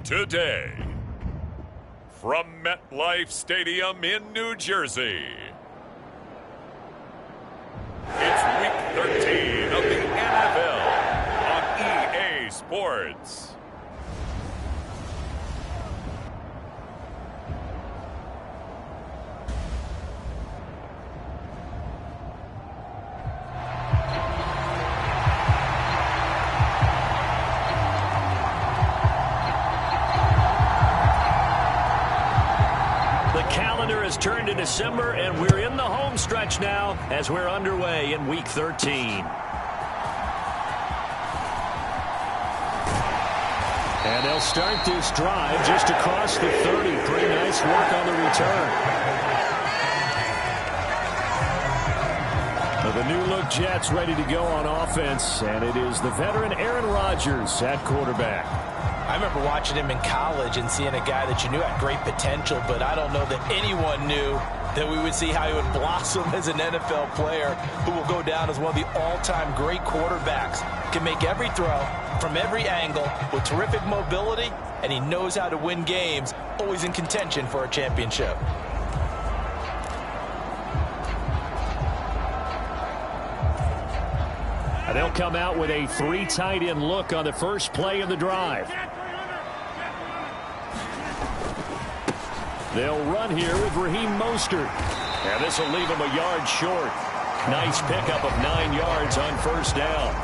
Today, from MetLife Stadium in New Jersey, it's Week 13 of the NFL on EA Sports. Turned to December, and we're in the home stretch now as we're underway in Week 13. And they'll start this drive just across the 30. Pretty nice work on the return. The new-look Jets ready to go on offense, and it is the veteran Aaron Rodgers at quarterback. I remember watching him in college and seeing a guy that you knew had great potential, but I don't know that anyone knew that we would see how he would blossom as an NFL player who will go down as one of the all-time great quarterbacks. Can make every throw from every angle with terrific mobility, and he knows how to win games, always in contention for a championship. They'll come out with a 3 tight end look on the first play of the drive. They'll run here with Raheem Mostert. And this will leave him a yard short. Nice pickup of 9 yards on first down.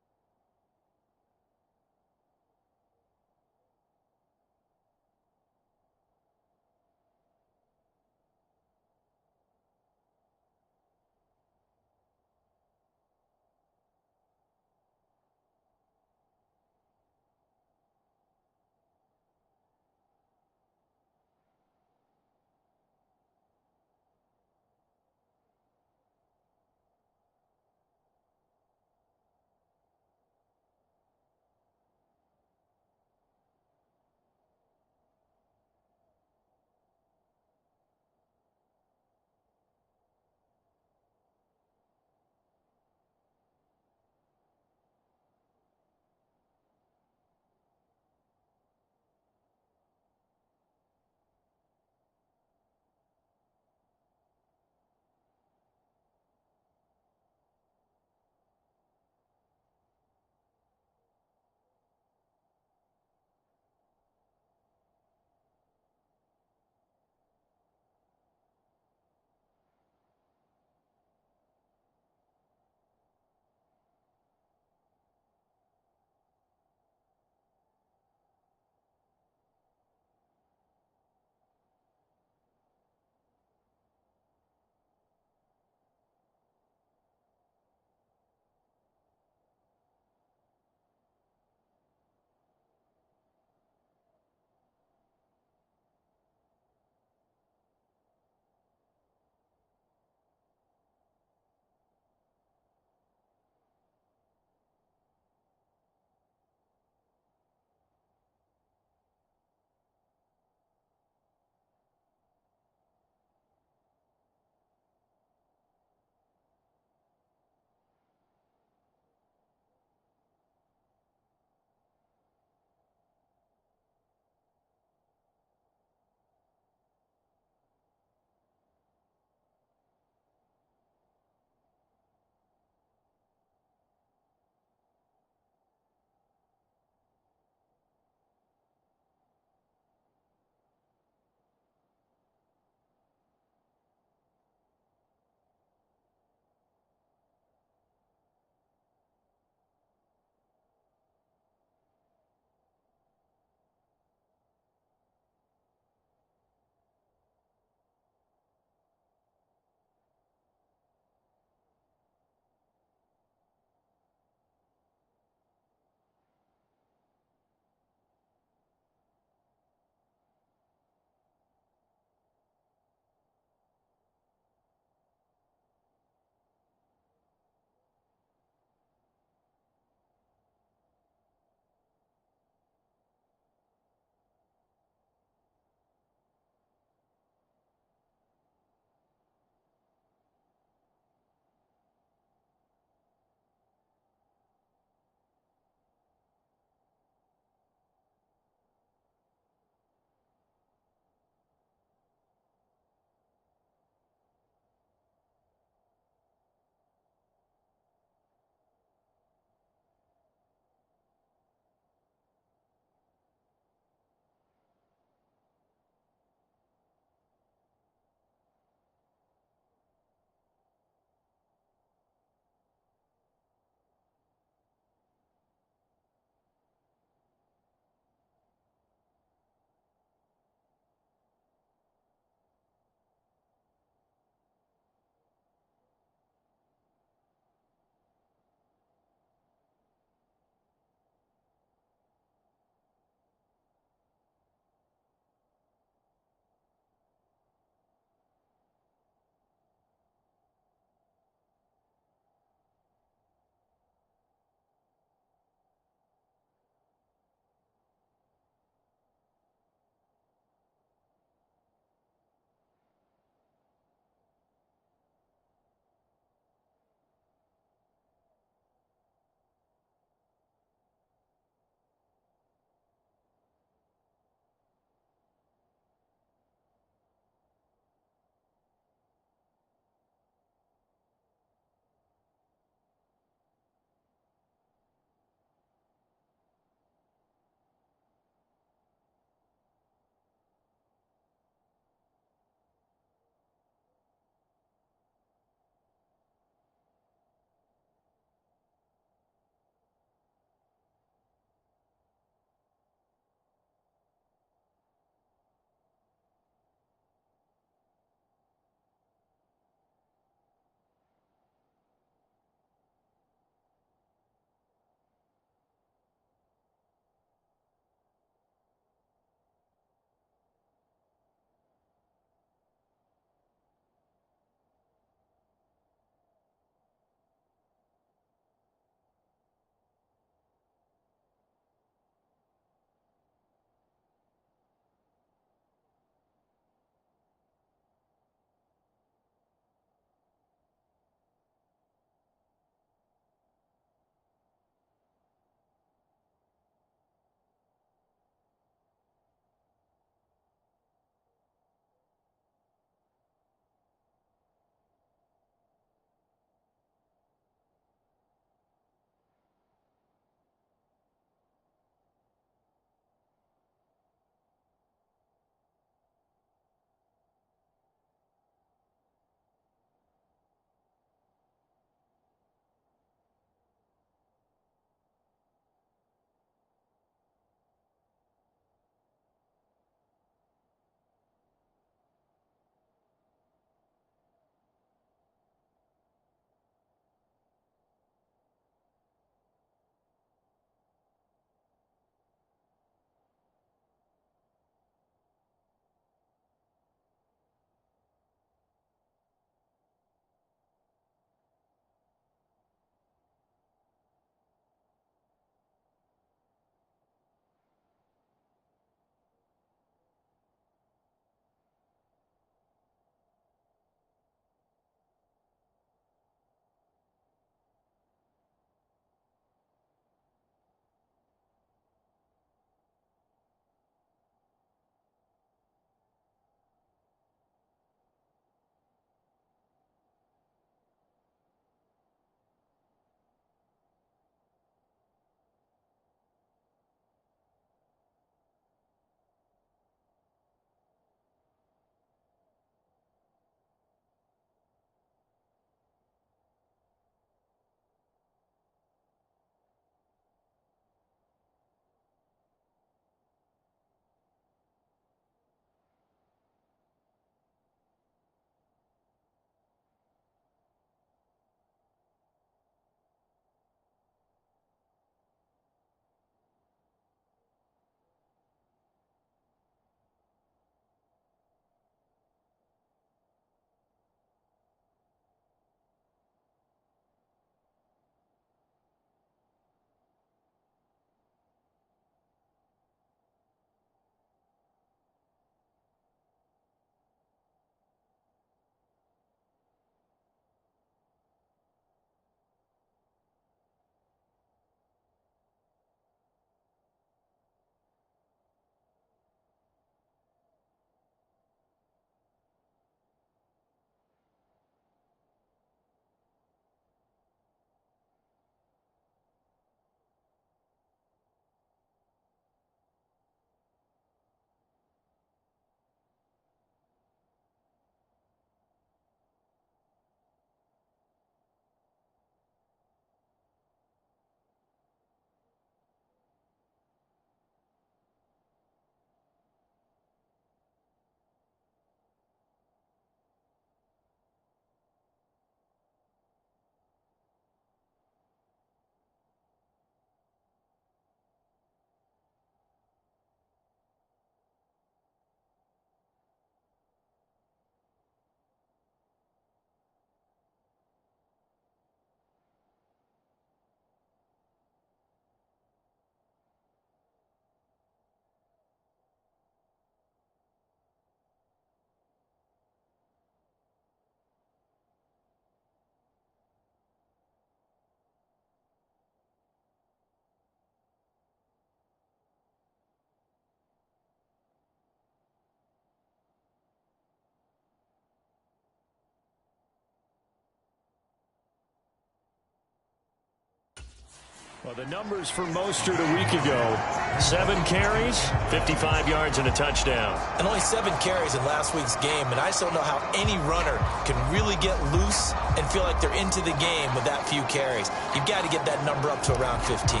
Well, the numbers for Mostert a week ago: 7 carries, 55 yards, and a touchdown. And only 7 carries in last week's game, and I just don't know how any runner can really get loose and feel like they're into the game with that few carries. You've got to get that number up to around 15.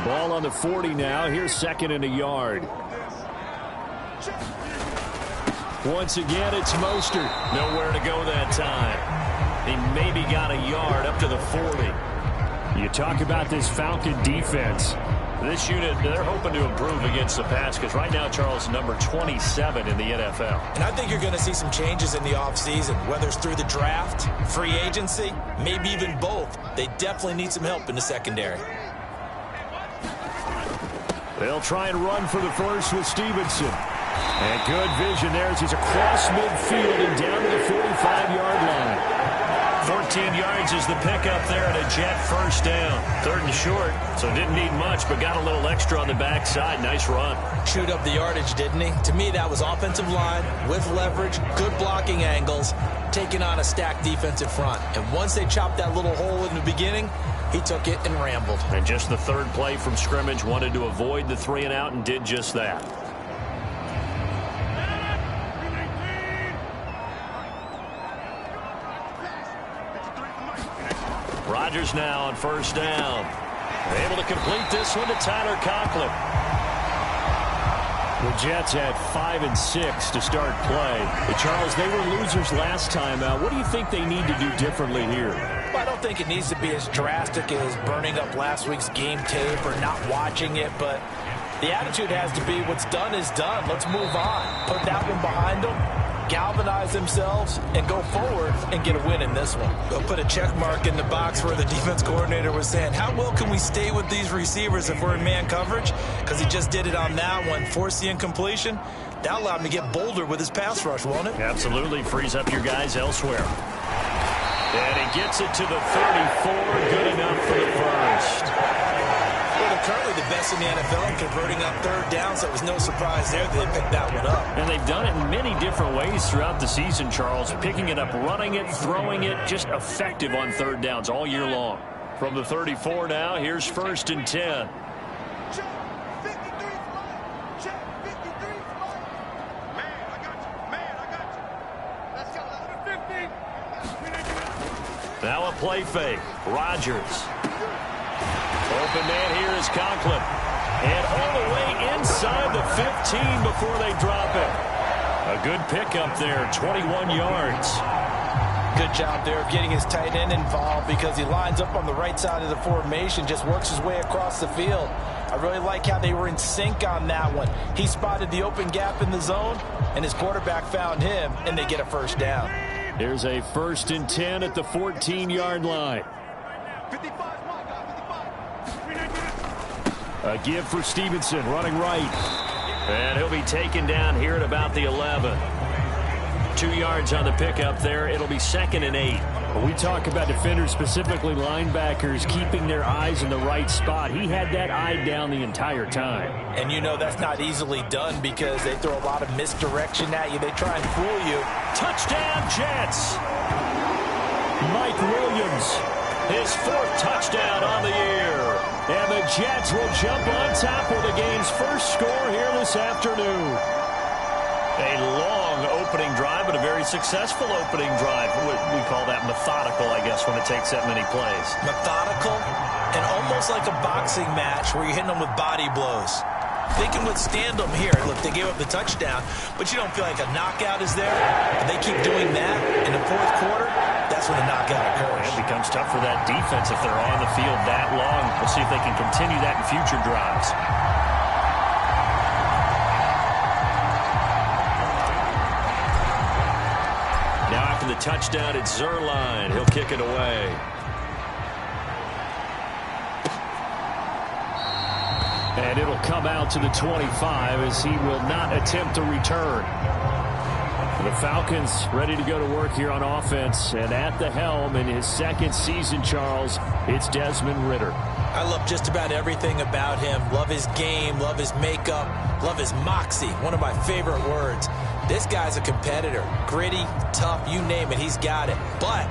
Ball on the 40 now. Here's 2nd and a yard. Once again, it's Mostert. Nowhere to go that time. He maybe got a yard up to the 40. You talk about this Falcon defense. This unit, they're hoping to improve against the pass because right now, Charles, number 27 in the NFL. And I think you're going to see some changes in the offseason, whether it's through the draft, free agency, maybe even both. They definitely need some help in the secondary. They'll try and run for the first with Stevenson. And good vision there as he's across midfield and down to the 45-yard line. 14 yards is the pickup there at a Jet first down. 3rd and short, so didn't need much, but got a little extra on the backside. Nice run. Chewed up the yardage, didn't he? To me, that was offensive line with leverage, good blocking angles, taking on a stacked defensive front. And once they chopped that little hole in the beginning, he took it and rambled. And just the 3rd play from scrimmage, wanted to avoid the 3 and out and did just that. Rodgers now on first down. Able to complete this one to Tyler Conklin. The Jets had 5 and 6 to start play. But Charles, they were losers last time out. What do you think they need to do differently here? Well, I don't think it needs to be as drastic as burning up last week's game tape or not watching it, but the attitude has to be what's done is done. Let's move on. Put that one behind them, galvanize themselves, and go forward and get a win in this one. They'll put a check mark in the box where the defense coordinator was saying, how well can we stay with these receivers if we're in man coverage? Because he just did it on that one, forced the incompletion. That allowed him to get bolder with his pass rush, won't it? Absolutely. Frees up your guys elsewhere. And he gets it to the 34. Good enough for the first. Well, they're currently the best in the NFL in converting on 3rd down, so it was no surprise there that they picked that one up. And they've done it in many different ways throughout the season, Charles. Picking it up, running it, throwing it, just effective on 3rd downs all year long. From the 34 now, here's 1st and 10. Now a play fake. Rodgers. Open man here is Conklin. And all the way inside the 15 before they drop it. A good pickup there, 21 yards. Good job there of getting his tight end involved because he lines up on the right side of the formation, just works his way across the field. I really like how they were in sync on that one. He spotted the open gap in the zone, and his quarterback found him, and they get a first down. Here's a 1st and 10 at the 14-yard line. A give for Stevenson, running right. And he'll be taken down here at about the 11. 2 yards on the pickup there. It'll be 2nd and 8. When we talk about defenders, specifically linebackers, keeping their eyes in the right spot, he had that eye down the entire time. And you know that's not easily done because they throw a lot of misdirection at you. They try and fool you. Touchdown, Jets! Mike Williams, his 4th touchdown on the year. And the Jets will jump on top of the game's first score here this afternoon. A long opening drive, but a very successful opening drive. We call that methodical, I guess, when it takes that many plays. Methodical and almost like a boxing match where you're hitting them with body blows. They can withstand them here. Look, they gave up the touchdown, but you don't feel like a knockout is there. But they keep doing that in the 4th quarter. That's when the knockout occurs. It becomes tough for that defense if they're on the field that long. We'll see if they can continue that in future drives. Now after the touchdown, it's Zerline. He'll kick it away. And it'll come out to the 25 as he will not attempt to return. The Falcons ready to go to work here on offense, and at the helm in his second season, Charles, it's Desmond Ridder. I love just about everything about him. Love his game, love his makeup, love his moxie, one of my favorite words. This guy's a competitor, gritty, tough, you name it, he's got it. But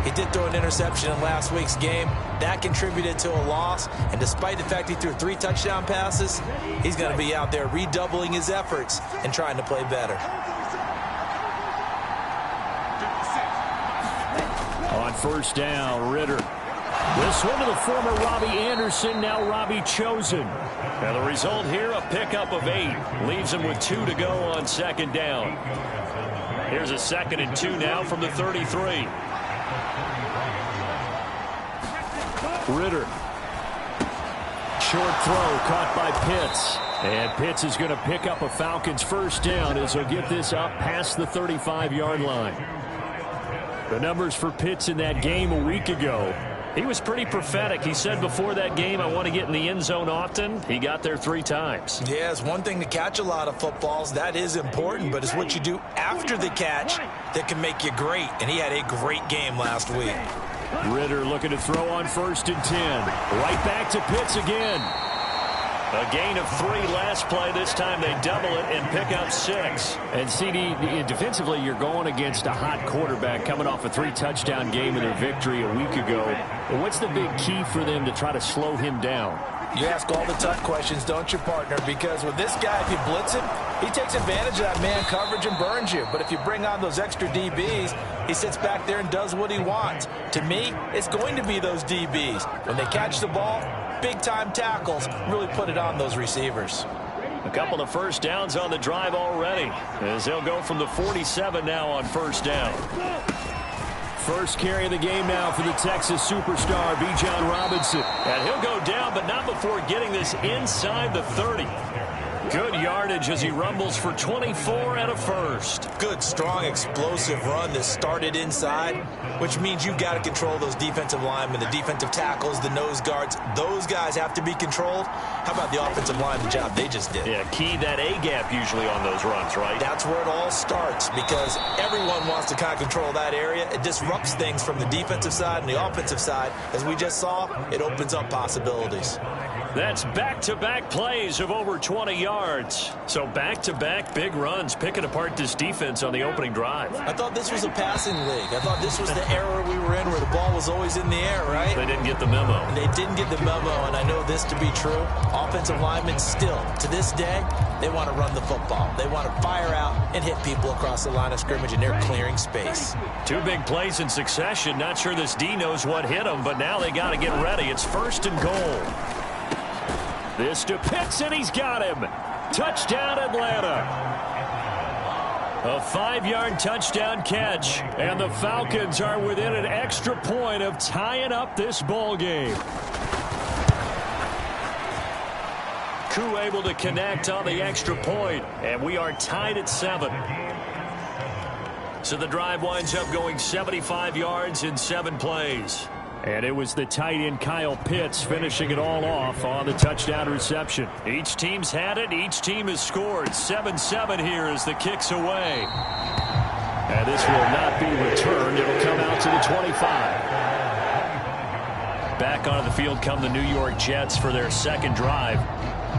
he did throw an interception in last week's game. That contributed to a loss, and despite the fact he threw 3 touchdown passes, he's going to be out there redoubling his efforts and trying to play better. On first down, Ridder. This one to the former Robbie Anderson, now Robbie Chosen. And the result here, a pickup of 8. Leaves him with 2 to go on second down. Here's a 2nd and 2 now from the 33. Ridder. Short throw caught by Pitts. And Pitts is going to pick up a Falcons first down as he'll get this up past the 35-yard line. The numbers for Pitts in that game a week ago. He was pretty prophetic. He said before that game, I want to get in the end zone often. He got there 3 times. Yeah, it's one thing to catch a lot of footballs. That is important, but it's what you do after the catch that can make you great. And he had a great game last week. Ridder looking to throw on 1st and 10. Right back to Pitts again. A gain of 3 last play. This time they double it and pick up 6. And CD, defensively, you're going against a hot quarterback coming off a 3-touchdown game in their victory a week ago. And what's the big key for them to try to slow him down? You ask all the tough questions, don't you, partner? Because with this guy, if you blitz him, he takes advantage of that man coverage and burns you. But if you bring on those extra DBs, he sits back there and does what he wants. To me, it's going to be those DBs. When they catch the ball, big-time tackles really put it on those receivers. A couple of first downs on the drive already, as they'll go from the 47 now on first down. First carry of the game now for the Texas superstar, Bijan Robinson. And he'll go down, but not before getting this inside the 30. Good yardage as he rumbles for 24 and a first. Good, strong, explosive run that started inside, which means you've got to control those defensive linemen, the defensive tackles, the nose guards. Those guys have to be controlled. How about the offensive line, the job they just did? Yeah, key that A-gap usually on those runs, right? That's where it all starts because everyone wants to kind of control that area. It disrupts things from the defensive side and the offensive side. As we just saw, it opens up possibilities. That's back-to-back plays of over 20 yards. So back-to-back big runs picking apart this defense on the opening drive. I thought this was a passing league. I thought this was the era we were in where the ball was always in the air, right? They didn't get the memo. They didn't get the memo, and I know this to be true. Offensive linemen still, to this day, they want to run the football. They want to fire out and hit people across the line of scrimmage, and they're clearing space. 2 big plays in succession. Not sure this D knows what hit them, but now they got to get ready. It's 1st and goal. This to Pitts, and he's got him. Touchdown, Atlanta. A 5-yard touchdown catch, and the Falcons are within an extra point of tying up this ball game. Koo able to connect on the extra point, and we are tied at 7. So the drive winds up going 75 yards in 7 plays. And it was the tight end Kyle Pitts finishing it all off on the touchdown reception. Each team's had it. Each team has scored. 7-7 here as the kick's away. And this will not be returned. It'll come out to the 25. Back onto the field come the New York Jets for their second drive.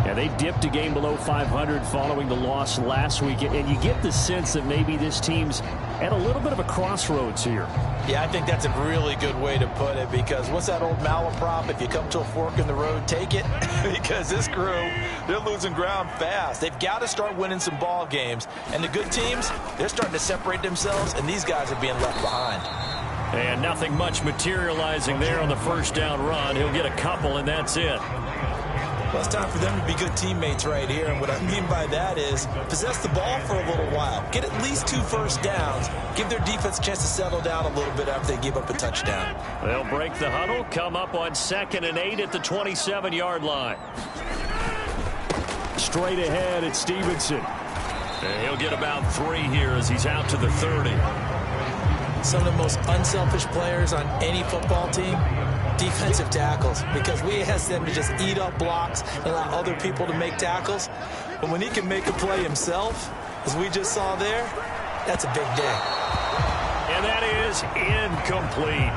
And they dipped a game below 500 following the loss last week. And you get the sense that maybe this team's at a little bit of a crossroads here. Yeah, I think that's a really good way to put it because what's that old malaprop? If you come to a fork in the road, take it. Because this crew, they're losing ground fast. They've got to start winning some ball games. And the good teams, they're starting to separate themselves, and these guys are being left behind. And nothing much materializing there on the first down run. He'll get a couple, and that's it. Well, it's time for them to be good teammates right here. And what I mean by that is possess the ball for a little while. Get at least 2 first downs. Give their defense a chance to settle down a little bit after they give up a touchdown. They'll break the huddle, come up on 2nd and 8 at the 27-yard line. Straight ahead at Stevenson. And he'll get about 3 here as he's out to the 30. Some of the most unselfish players on any football team, defensive tackles, because we ask them to just eat up blocks and allow other people to make tackles. But when he can make a play himself, as we just saw there, That's a big day. And that is incomplete.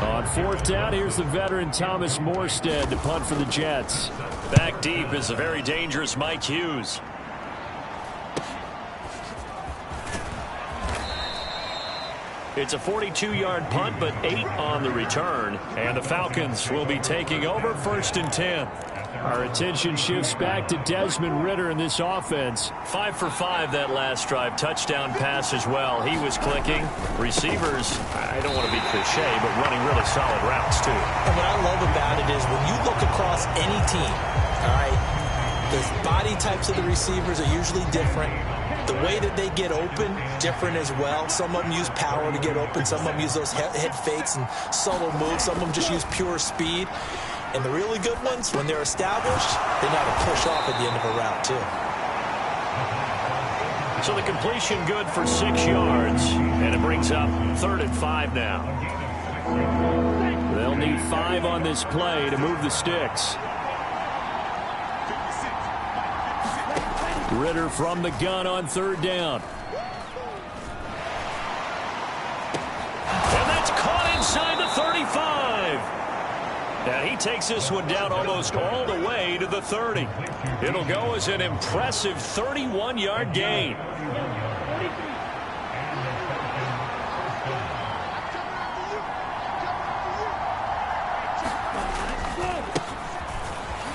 On fourth down, here's the veteran Thomas Morstead to punt for the Jets. Back deep is the very dangerous Mike Hughes. It's a 42-yard punt, but 8 on the return. And the Falcons will be taking over 1st and 10. Our attention shifts back to Desmond Ridder in this offense. 5 for 5 that last drive. Touchdown pass as well. He was clicking. Receivers, I don't want to be cliche, but running really solid routes too. And what I love about it is when you look across any team, all right, the body types of the receivers are usually different. The way that they get open, different as well. Some of them use power to get open. Some of them use those head fakes and subtle moves. Some of them just use pure speed. And the really good ones, when they're established, they know how to push off at the end of a route, too. So the completion good for 6 yards. And it brings up 3rd and 5 now. They'll need 5 on this play to move the sticks. Ridder from the gun on 3rd down. And that's caught inside the 35. And he takes this one down almost all the way to the 30. It'll go as an impressive 31-yard gain.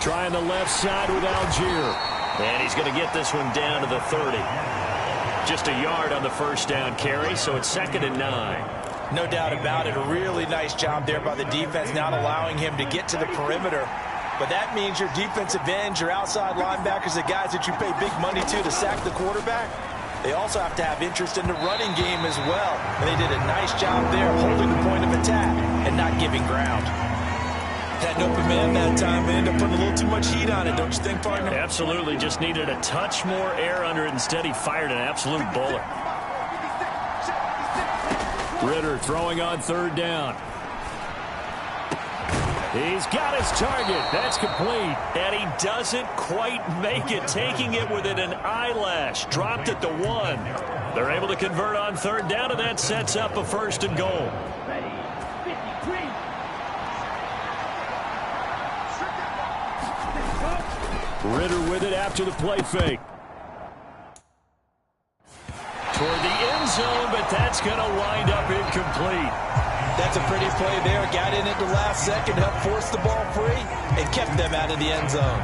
Trying the left side with Algier. And he's going to get this one down to the 30. Just a yard on the 1st down carry, so it's 2nd and 9. No doubt about it. A really nice job there by the defense, not allowing him to get to the perimeter. But that means your defensive ends, your outside linebackers, the guys that you pay big money to sack the quarterback, they also have to have interest in the running game as well. And they did a nice job there holding the point of attack and not giving ground. Had an open man that time and ended up putting a little too much heat on it, don't you think, partner? Absolutely. Just needed a touch more air under it. Instead, he fired an absolute bullet. Ridder throwing on 3rd down. He's got his target. That's complete. And he doesn't quite make it, taking it within an eyelash. Dropped at the 1. They're able to convert on 3rd down, and that sets up a 1st and goal. Ridder with it after the play fake. Toward the end zone, but that's going to wind up incomplete. That's a pretty play there. Got in at the last second, helped force the ball free, and kept them out of the end zone.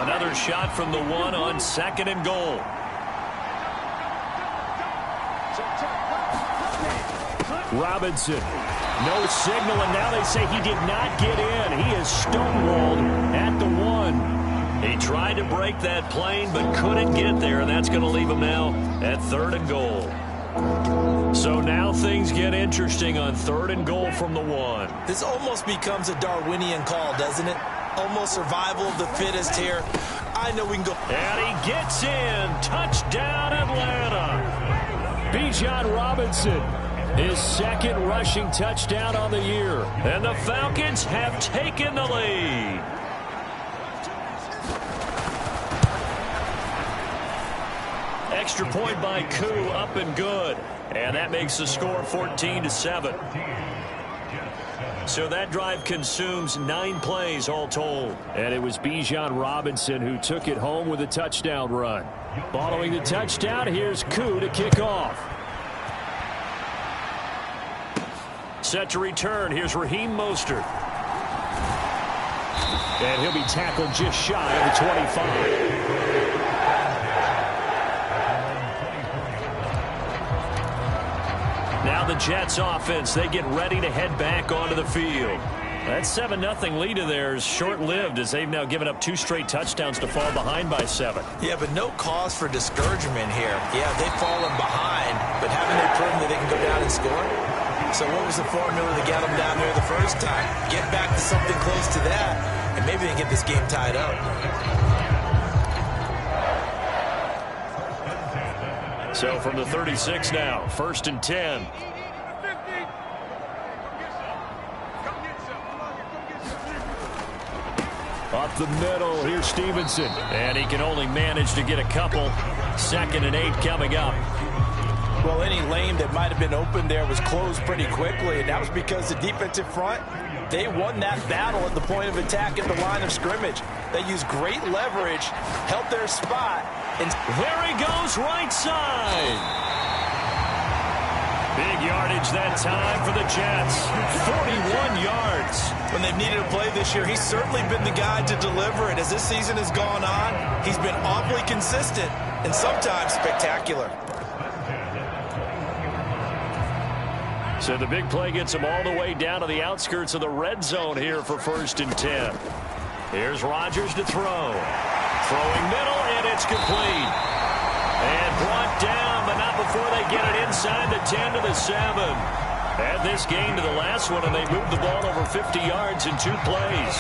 Another shot from the 1 on 2nd and goal. Robinson. No signal, and now they say he did not get in. He is stonewalled at the 1. He tried to break that plane, but couldn't get there, and that's going to leave him now at 3rd and goal. So now things get interesting on 3rd and goal from the 1. This almost becomes a Darwinian call, doesn't it? Almost survival of the fittest here. I know we can go. And he gets in. Touchdown, Atlanta. Bijan Robinson. His 2nd rushing touchdown on the year. And the Falcons have taken the lead. Extra point by Koo, up and good. And that makes the score 14-7. So that drive consumes 9 plays all told. And it was Bijan Robinson who took it home with a touchdown run. Following the touchdown, here's Koo to kick off. Set to return. Here's Raheem Mostert. And he'll be tackled just shy of the 25. Now the Jets offense, they get ready to head back onto the field. That 7-0 lead of theirs short-lived as they've now given up 2 straight touchdowns to fall behind by 7. Yeah, but no cause for discouragement here. Yeah, they've fallen behind, but haven't they proven that they can go down and score? So what was the formula to get them down there the first time? Get back to something close to that, and maybe they can get this game tied up. So from the 36 now, 1st and 10. the middle. Here's Stevenson. And he can only manage to get a couple. 2nd and 8 coming up. Well, any lane that might have been open there was closed pretty quickly, and that was because the defensive front, they won that battle at the point of attack at the line of scrimmage. They used great leverage, held their spot, and there he goes, right side. Big yardage that time for the Jets. 41 yards. When they've needed a play this year, he's certainly been the guy to deliver it. As this season has gone on, he's been awfully consistent and sometimes spectacular. So the big play gets him all the way down to the outskirts of the red zone here for 1st and 10. Here's Rodgers to throw. Throwing middle, and it's complete. And brought down, but not before they get it inside the 10 to the 7. Add this game to the last one, and they moved the ball over 50 yards in 2 plays.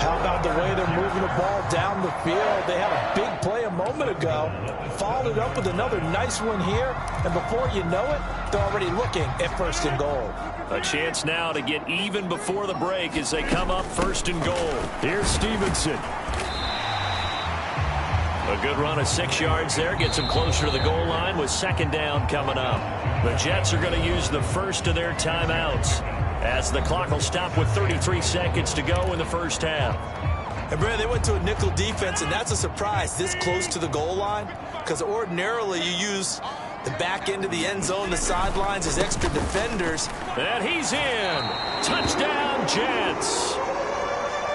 How about the way they're moving the ball down the field? They had a big play a moment ago, followed it up with another nice one here, and before you know it, they're already looking at 1st and goal. A chance now to get even before the break as they come up 1st and goal. Here's Stevenson. A good run of 6 yards there. Gets them closer to the goal line with 2nd down coming up. The Jets are going to use the first of their timeouts as the clock will stop with 33 seconds to go in the 1st half. And, Brad, they went to a nickel defense, and that's a surprise this close to the goal line because ordinarily you use the back end of the end zone, the sidelines as extra defenders. And he's in. Touchdown, Jets.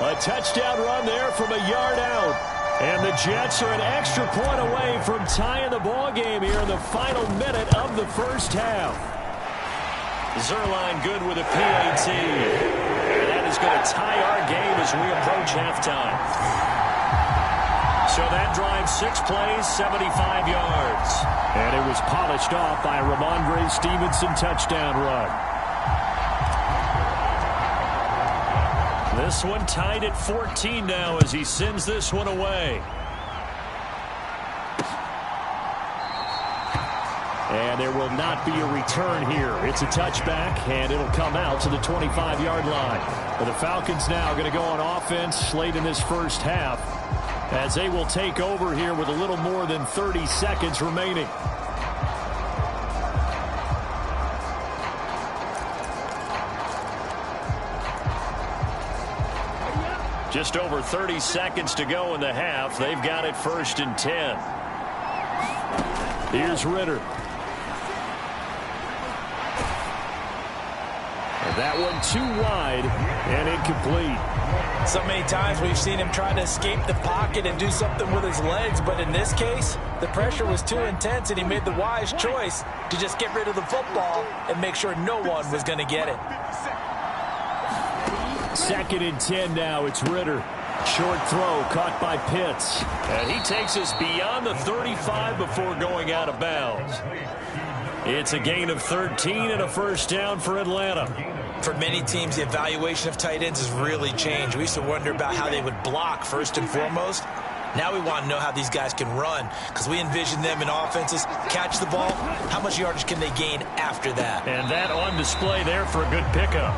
A touchdown run there from a yard out. And the Jets are an extra point away from tying the ball game here in the final minute of the 1st half. Zerline good with a PAT. And that is going to tie our game as we approach halftime. So that drive 6 plays, 75 yards. And it was polished off by a Ramondre Stevenson touchdown run. This one tied at 14 now as he sends this one away. And there will not be a return here. It's a touchback, and it'll come out to the 25-yard line. But the Falcons now are going to go on offense late in this 1st half as they will take over here with a little more than 30 seconds remaining. Just over 30 seconds to go in the half. They've got it 1st and 10. Here's Ritter. That one too wide and incomplete. So many times we've seen him try to escape the pocket and do something with his legs, but in this case, the pressure was too intense and he made the wise choice to just get rid of the football and make sure no one was going to get it. 2nd and 10 now. It's Ritter. Short throw caught by Pitts. And he takes us beyond the 35 before going out of bounds. It's a gain of 13 and a 1st down for Atlanta. For many teams, the evaluation of tight ends has really changed. We used to wonder about how they would block first and foremost. Now we want to know how these guys can run because we envision them in offenses, catch the ball, how much yardage can they gain after that? And that on display there for a good pickup.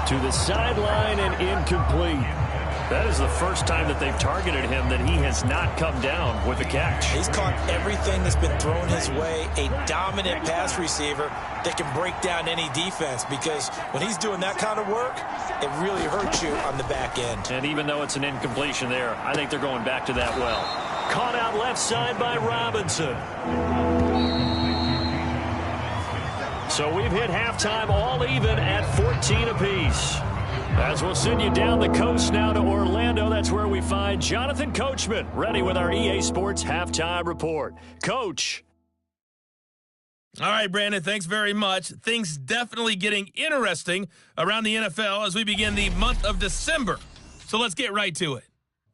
To the sideline and incomplete. That is the first time that they've targeted him that he has not come down with a catch. He's caught everything that's been thrown his way. A dominant pass receiver that can break down any defense because when he's doing that kind of work, it really hurts you on the back end. And even though it's an incompletion there, I think they're going back to that well. Caught out left side by Robinson. So we've hit halftime all even at 14 apiece. As we'll send you down the coast now to Orlando, that's where we find Jonathan Coachman, ready with our EA Sports Halftime Report. Coach. All right, Brandon, thanks very much. Things definitely getting interesting around the NFL as we begin the month of December. So let's get right to it.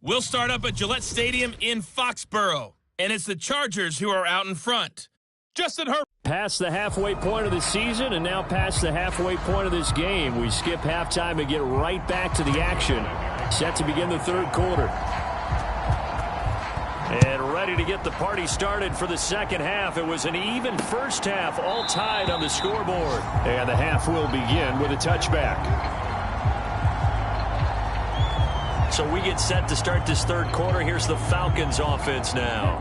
We'll start up at Gillette Stadium in Foxborough, and it's the Chargers who are out in front. Justin Herbert. Past the halfway point of the season and now past the halfway point of this game. We skip halftime and get right back to the action. Set to begin the 3rd quarter. And ready to get the party started for the 2nd half. It was an even 1st half, all tied on the scoreboard. And the half will begin with a touchback. So we get set to start this third quarter. Here's the Falcons offense now.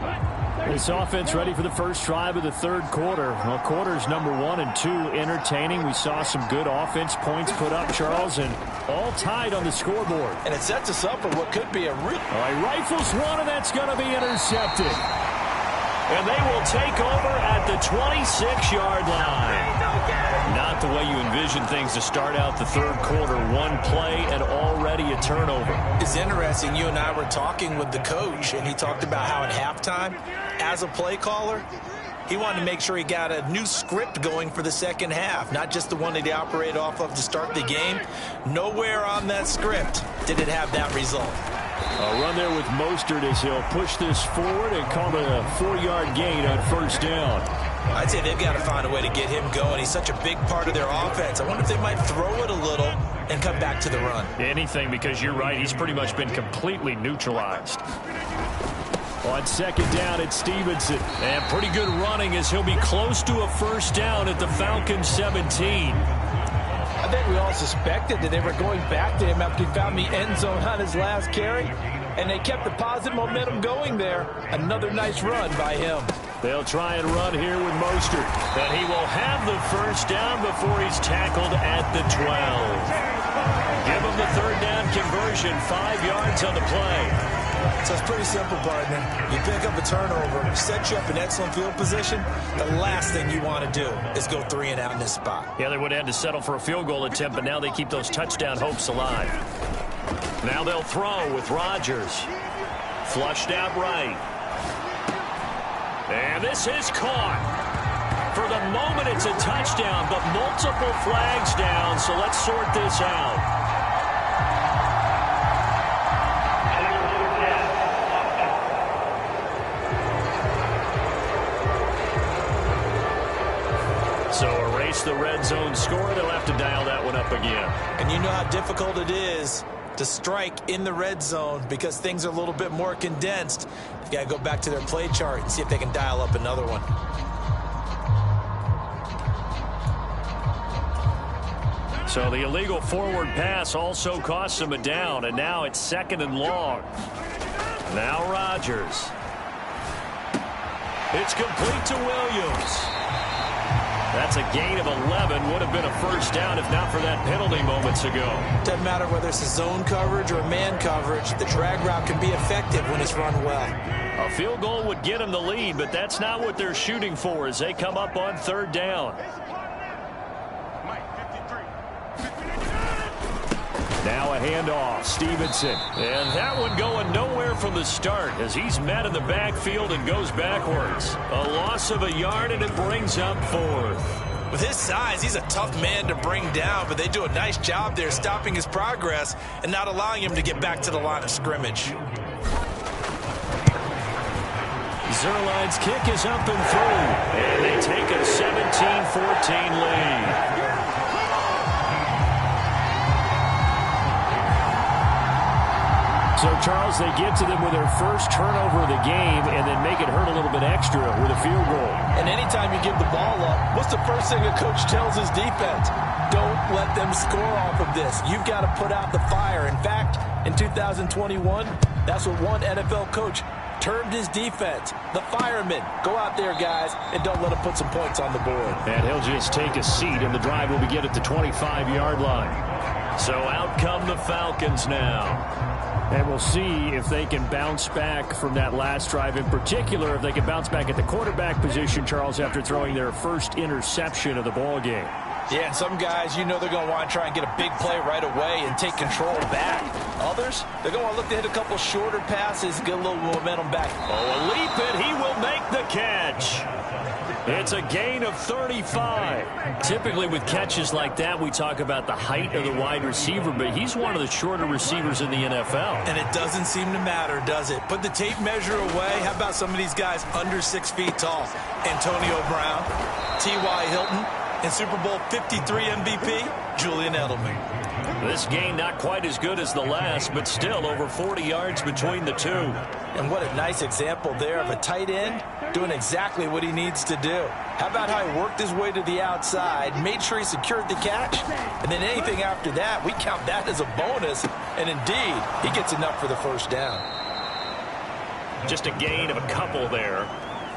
This offense ready for the first drive of the third quarter. Well, quarters number 1 and 2 entertaining. We saw some good offense points put up, Charles, and all tied on the scoreboard. And it sets us up for what could be a real... All right, rifles one, and that's going to be intercepted. And they will take over at the 26-yard line. Not the way you envision things to start out the third quarter. One play and already a turnover. It's interesting. You and I were talking with the coach, and he talked about how at halftime, as a play caller, he wanted to make sure he got a new script going for the second half, not just the one that he operated off of to start the game. Nowhere on that script did it have that result. A run there with Mostert as he'll push this forward and call it a 4-yard gain on first down. I'd say they've got to find a way to get him going. He's such a big part of their offense. I wonder if they might throw it a little and come back to the run. Anything, because you're right. He's pretty much been completely neutralized. On second down, it's Stevenson. And pretty good running as he'll be close to a first down at the Falcons 17. I think we all suspected that they were going back to him after he found the end zone on his last carry, and they kept the positive momentum going there. Another nice run by him. They'll try and run here with Mostert, and he will have the first down before he's tackled at the 12. Give him the third down conversion, 5 yards on the play. So it's pretty simple, partner. You pick up a turnover, set you up in excellent field position. The last thing you want to do is go 3 and out in this spot. Yeah, they would have had to settle for a field goal attempt, but now they keep those touchdown hopes alive. Now they'll throw with Rodgers. Flushed out right. And this is caught. For the moment, it's a touchdown, but multiple flags down, so let's sort this out. So erase the red zone score. They'll have to dial that one up again. And you know how difficult it is to strike in the red zone because things are a little bit more condensed. You've got to go back to their play chart and see if they can dial up another one. So the illegal forward pass also costs him a down, and now it's 2nd and long. Now Rodgers. It's complete to Williams. That's a gain of 11. Would have been a first down if not for that penalty moments ago. Doesn't matter whether it's a zone coverage or a man coverage. The drag route can be effective when it's run well. A field goal would get them the lead, but that's not what they're shooting for as they come up on third down. Now a handoff, Stevenson. And that one going nowhere from the start as he's met in the backfield and goes backwards. A loss of a yard, and it brings up 4th. With his size, he's a tough man to bring down, but they do a nice job there stopping his progress and not allowing him to get back to the line of scrimmage. Zerline's kick is up and through, and they take a 17-14 lead. So, Charles, they get to them with their first turnover of the game and then make it hurt a little bit extra with a field goal. And anytime you give the ball up, what's the first thing a coach tells his defense? Don't let them score off of this. You've got to put out the fire. In fact, in 2021, that's what one NFL coach termed his defense, the firemen. Go out there, guys, and don't let them put some points on the board. And he'll just take a seat, and the drive will begin at the 25-yard line. So out come the Falcons now. And we'll see if they can bounce back from that last drive. In particular, if they can bounce back at the quarterback position, Charles, after throwing their first interception of the ball game. Yeah, and some guys, you know they're going to want to try and get a big play right away and take control back. Others, they're going to look to hit a couple shorter passes, get a little momentum back. Oh, a leap, and he will make the catch. It's a gain of 35. Typically with catches like that, we talk about the height of the wide receiver, but he's one of the shorter receivers in the NFL. And it doesn't seem to matter, does it? Put the tape measure away. How about some of these guys under 6 feet tall? Antonio Brown, T.Y. Hilton, And Super Bowl 53 MVP, Julian Edelman. This game not quite as good as the last, but still over 40 yards between the two. And what a nice example there of a tight end doing exactly what he needs to do. How about how he worked his way to the outside, made sure he secured the catch, and then anything after that, we count that as a bonus. And indeed, he gets enough for the first down. Just a gain of a couple there,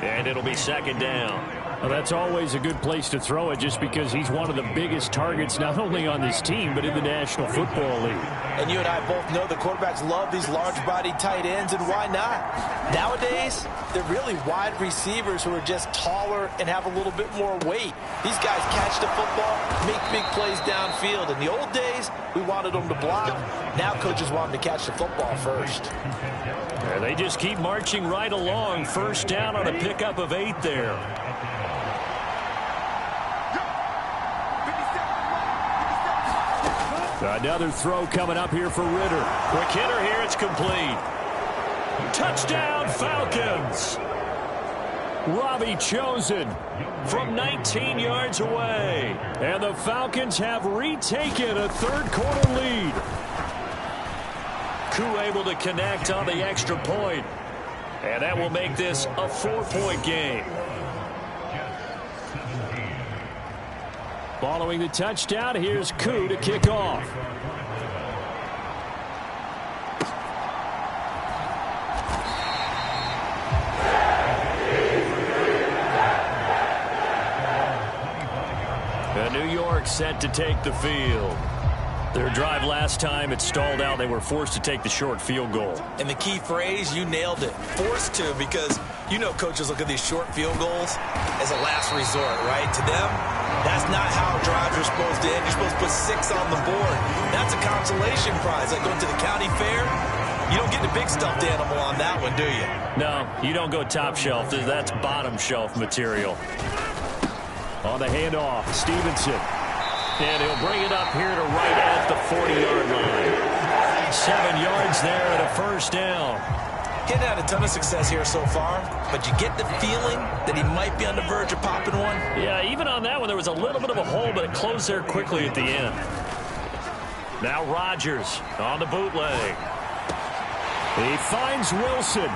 and it'll be second down. Well, that's always a good place to throw it just because he's one of the biggest targets not only on this team but in the National Football League. And you and I both know the quarterbacks love these large-bodied tight ends, and why not? Nowadays, they're really wide receivers who are just taller and have a little bit more weight. These guys catch the football, make big plays downfield. In the old days, we wanted them to block. Now coaches want them to catch the football first. Yeah, they just keep marching right along. First down on a pickup of 8 there. Another throw coming up here for Ritter. Quick hitter here, it's complete. Touchdown, Falcons. Robbie Chosen from 19 yards away. And the Falcons have retaken a third-quarter lead. Koo able to connect on the extra point. And that will make this a 4-point game. Following the touchdown, here's Koo to kick off. New York set to take the field. Their drive last time, it stalled out. They were forced to take the short field goal. And the key phrase, you nailed it. Forced to, because you know coaches look at these short field goals as a last resort, right? To them, that's not how drives are supposed to end. You're supposed to put 6 on the board. That's a consolation prize. Like going to the county fair, you don't get the big stuffed animal on that one, do you? No, you don't go top shelf. That's bottom shelf material. On the handoff, Stevenson. And he'll bring it up here to right at the 40-yard line. 7 yards there and a first down. He's had a ton of success here so far, but you get the feeling that he might be on the verge of popping one. Yeah, even on that one, there was a little bit of a hole, but it closed there quickly at the end. Now Rodgers on the bootleg. He finds Wilson.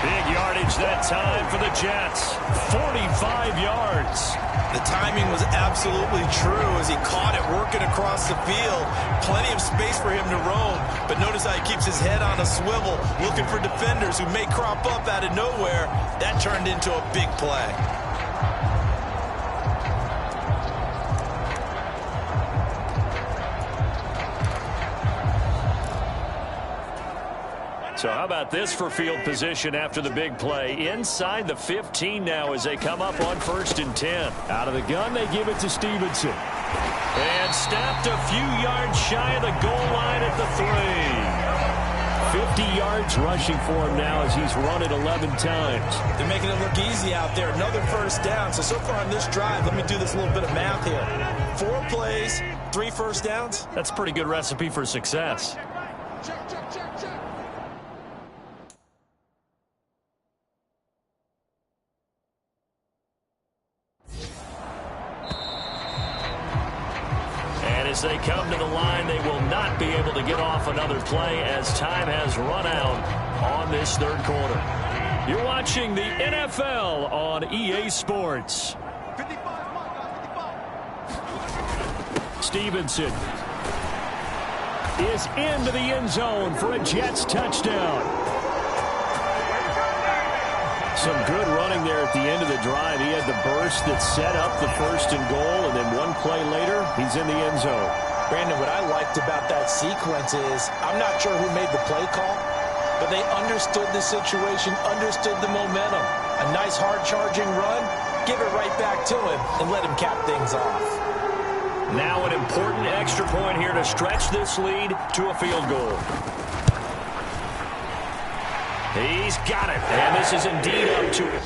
Big yardage that time for the Jets. 45 yards. The timing was absolutely true as he caught it working across the field. Plenty of space for him to roam, but notice how he keeps his head on a swivel, looking for defenders who may crop up out of nowhere. That turned into a big play. So how about this for field position after the big play? Inside the 15 now as they come up on 1st and 10. Out of the gun, they give it to Stevenson. And snapped a few yards shy of the goal line at the 3. 50 yards rushing for him now as he's run it 11 times. They're making it look easy out there. Another first down. So far on this drive, let me do this little bit of math here. 4 plays, 3 first downs. That's a pretty good recipe for success. As they come to the line, they will not be able to get off another play as time has run out on this third quarter. You're watching the NFL on EA Sports. Stevenson is into the end zone for a Jets touchdown. Some good running there at the end of the drive. He had the burst that set up the 1st and goal, and then one play later, he's in the end zone. Brandon, what I liked about that sequence is, I'm not sure who made the play call, but they understood the situation, understood the momentum. A nice hard-charging run, give it right back to him, and let him cap things off. Now an important extra point here to stretch this lead to a field goal. He's got it, and this is indeed up to it.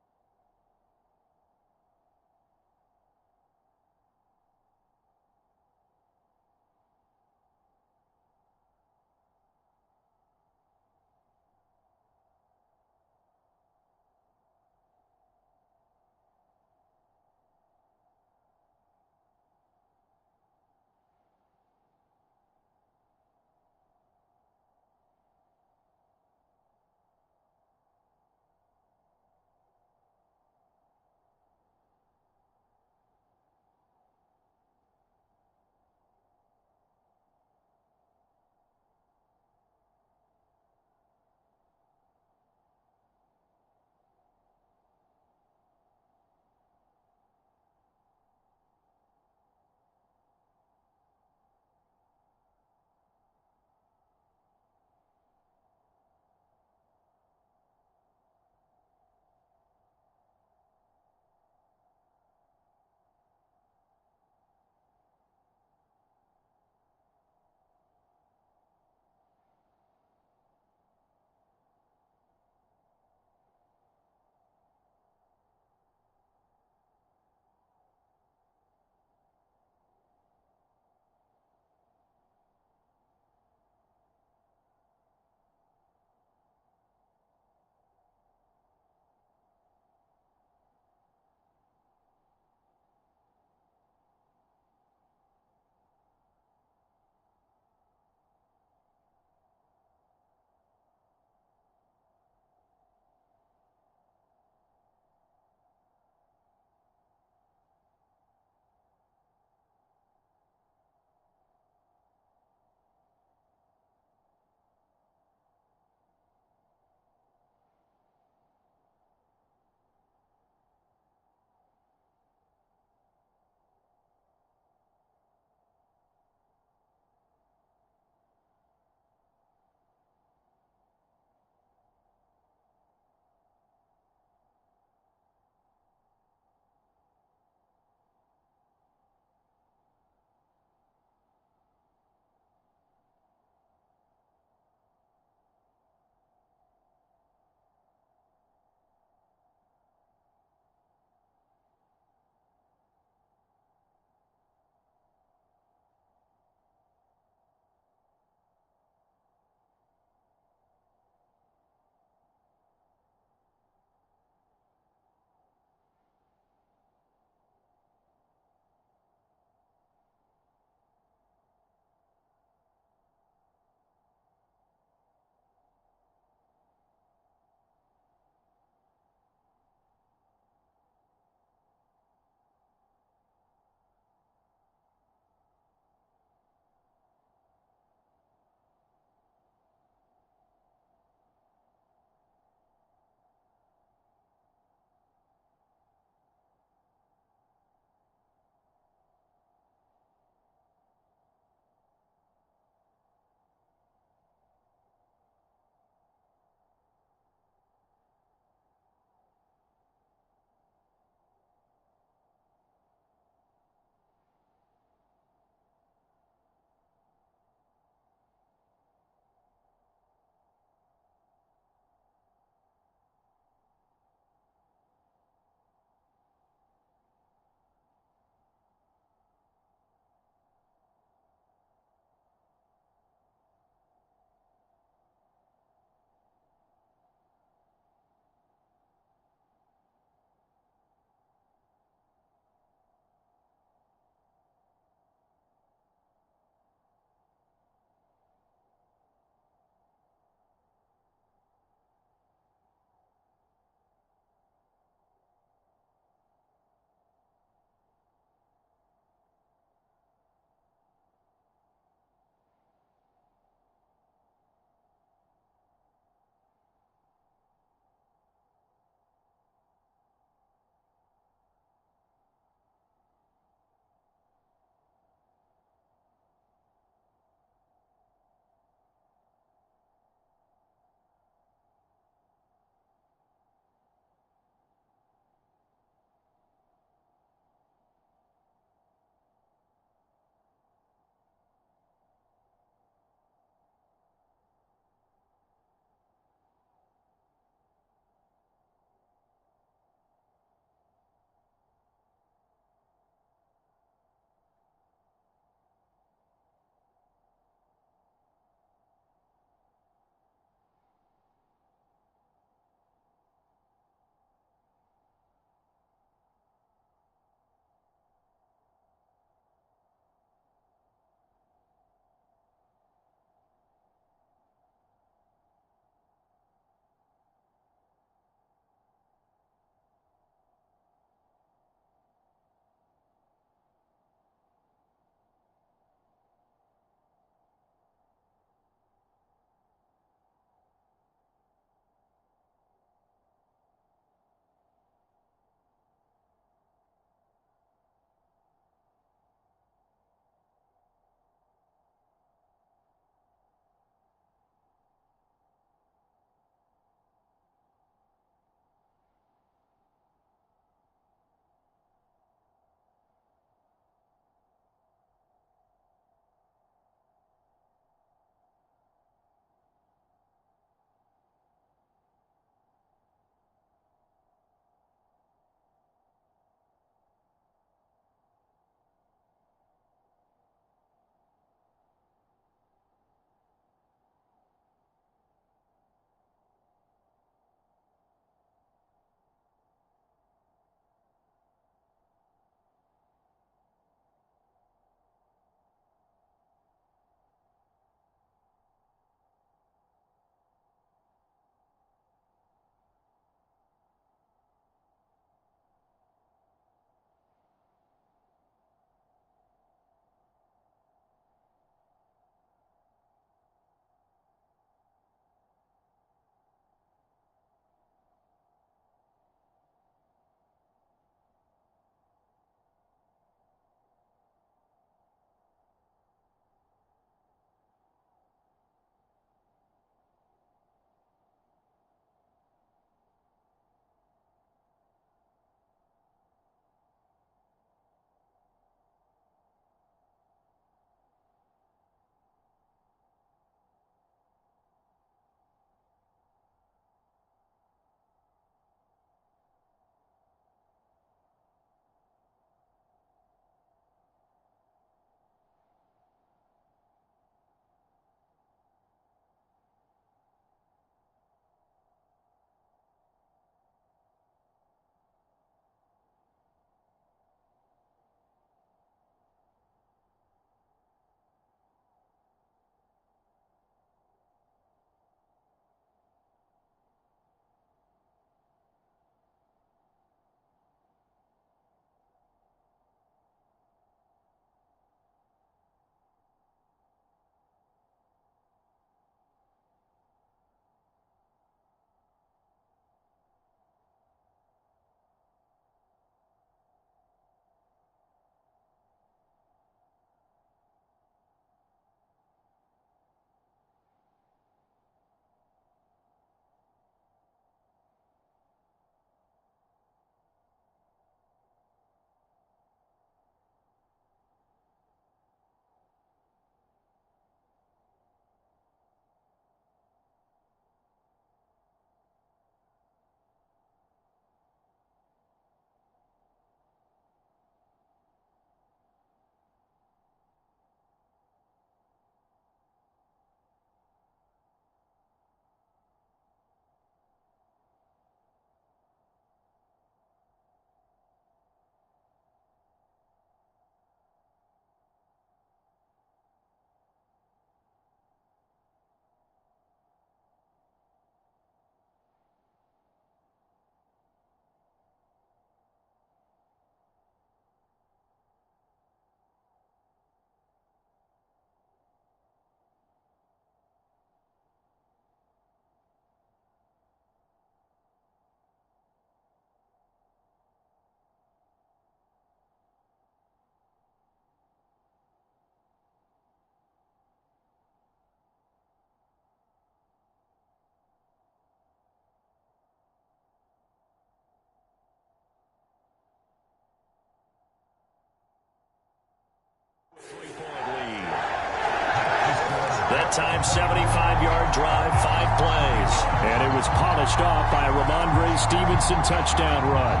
all-time 75-yard drive, 5 plays. And it was polished off by a Ramondre Stevenson touchdown run.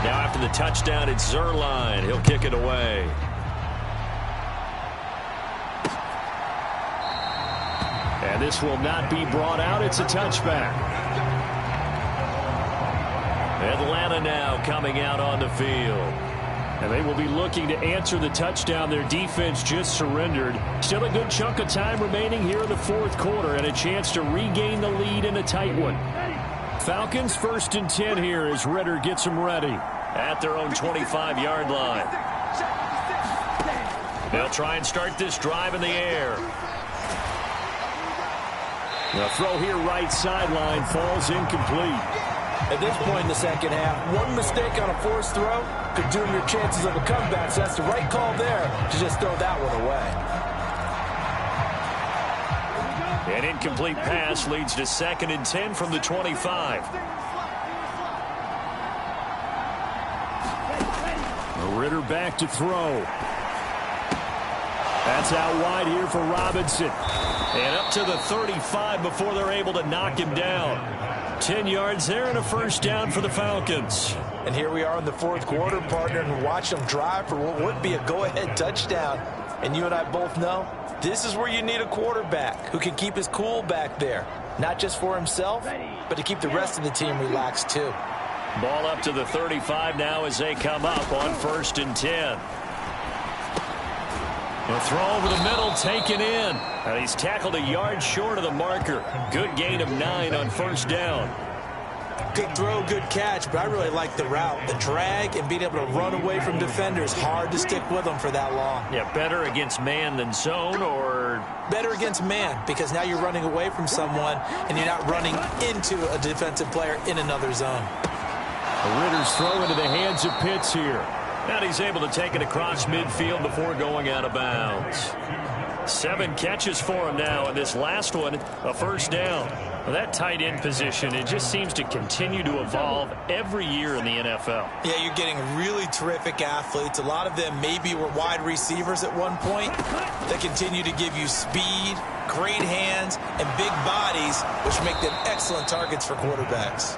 Now after the touchdown, it's Zerline. He'll kick it away. And this will not be brought out. It's a touchback. Atlanta now coming out on the field. And they will be looking to answer the touchdown their defense just surrendered. Still a good chunk of time remaining here in the fourth quarter and a chance to regain the lead in a tight one. Falcons 1st and 10 here as Ritter gets them ready at their own 25-yard line. They'll try and start this drive in the air. The throw here right sideline falls incomplete. At this point in the second half, one mistake on a forced throw could doom your chances of a comeback. So that's the right call there to just throw that one away. An incomplete pass leads to 2nd and 10 from the 25. Ritter back to throw. That's out wide here for Robinson. And up to the 35 before they're able to knock him down. 10 yards there and a first down for the Falcons. And here we are in the fourth quarter, partner, and watch them drive for what would be a go-ahead touchdown. And you and I both know this is where you need a quarterback who can keep his cool back there. Not just for himself, but to keep the rest of the team relaxed too. Ball up to the 35 now as they come up on 1st and 10. The throw over the middle, taken in. And he's tackled a yard short of the marker. Good gain of 9 on first down. Good throw, good catch, but I really like the route. The drag and being able to run away from defenders. Hard to stick with them for that long. Yeah, better against man than zone, or? Better against man, because now you're running away from someone and you're not running into a defensive player in another zone. Ritter's throw into the hands of Pitts here. And he's able to take it across midfield before going out of bounds. 7 catches for him now, and this last one, a first down. Well, that tight end position, it just seems to continue to evolve every year in the NFL. Yeah, you're getting really terrific athletes. A lot of them maybe were wide receivers at one point that continue to give you speed, great hands, and big bodies, which make them excellent targets for quarterbacks.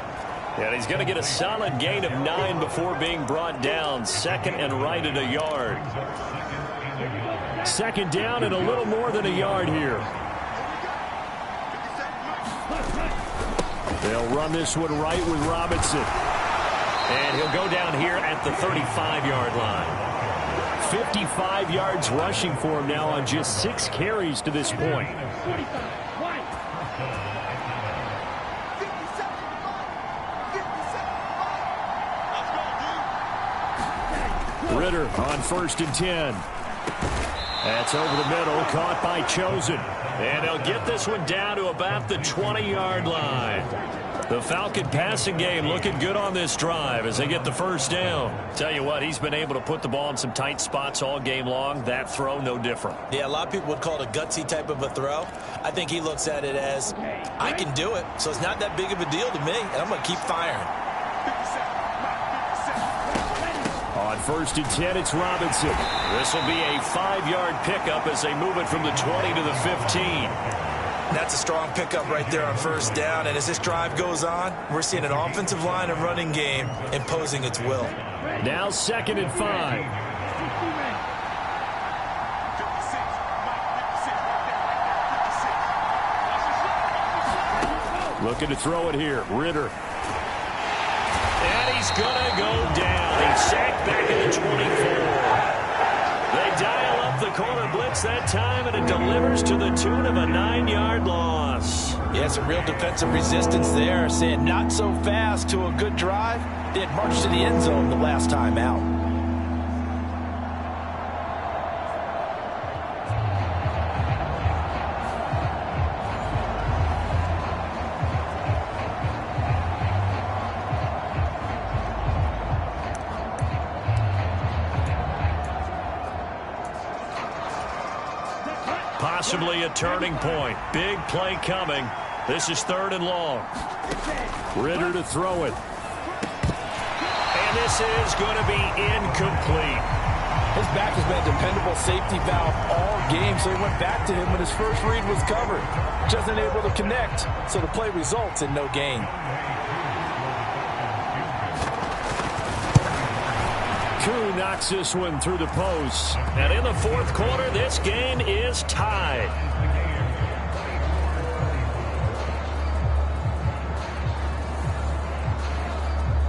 And he's going to get a solid gain of 9 before being brought down. 2nd and right at a yard. 2nd down and a little more than a yard here. They'll run this one right with Robinson. And he'll go down here at the 35-yard line. 55 yards rushing for him now on just 6 carries to this point. Ritter on 1st and 10. That's over the middle, caught by Chosen. And he'll get this one down to about the 20-yard line. The Falcon passing game looking good on this drive as they get the first down. Tell you what, he's been able to put the ball in some tight spots all game long. That throw, no different. Yeah, a lot of people would call it a gutsy type of a throw. I think he looks at it as, I can do it, so it's not that big of a deal to me, and I'm going to keep firing. On 1st and 10, it's Robinson. This will be a 5-yard pickup as they move it from the 20 to the 15. That's a strong pickup right there on first down. And as this drive goes on, we're seeing an offensive line and running game imposing its will. Now 2nd and 5. Looking to throw it here. Ritter. And he's going to go down. He's sacked back at the 24. They dial up the corner blitz that time, and it delivers to the tune of a 9-yard loss. Yeah, some real defensive resistance there. Saying not so fast to a good drive. They had marched to the end zone the last time out. Possibly a turning point. Big play coming. This is 3rd and long. Ritter to throw it. And this is going to be incomplete. His back has been a dependable safety valve all game, so he went back to him when his first read was covered. Just unable to connect, so the play results in no gain. Koo knocks this one through the post. And in the fourth quarter, this game is tied.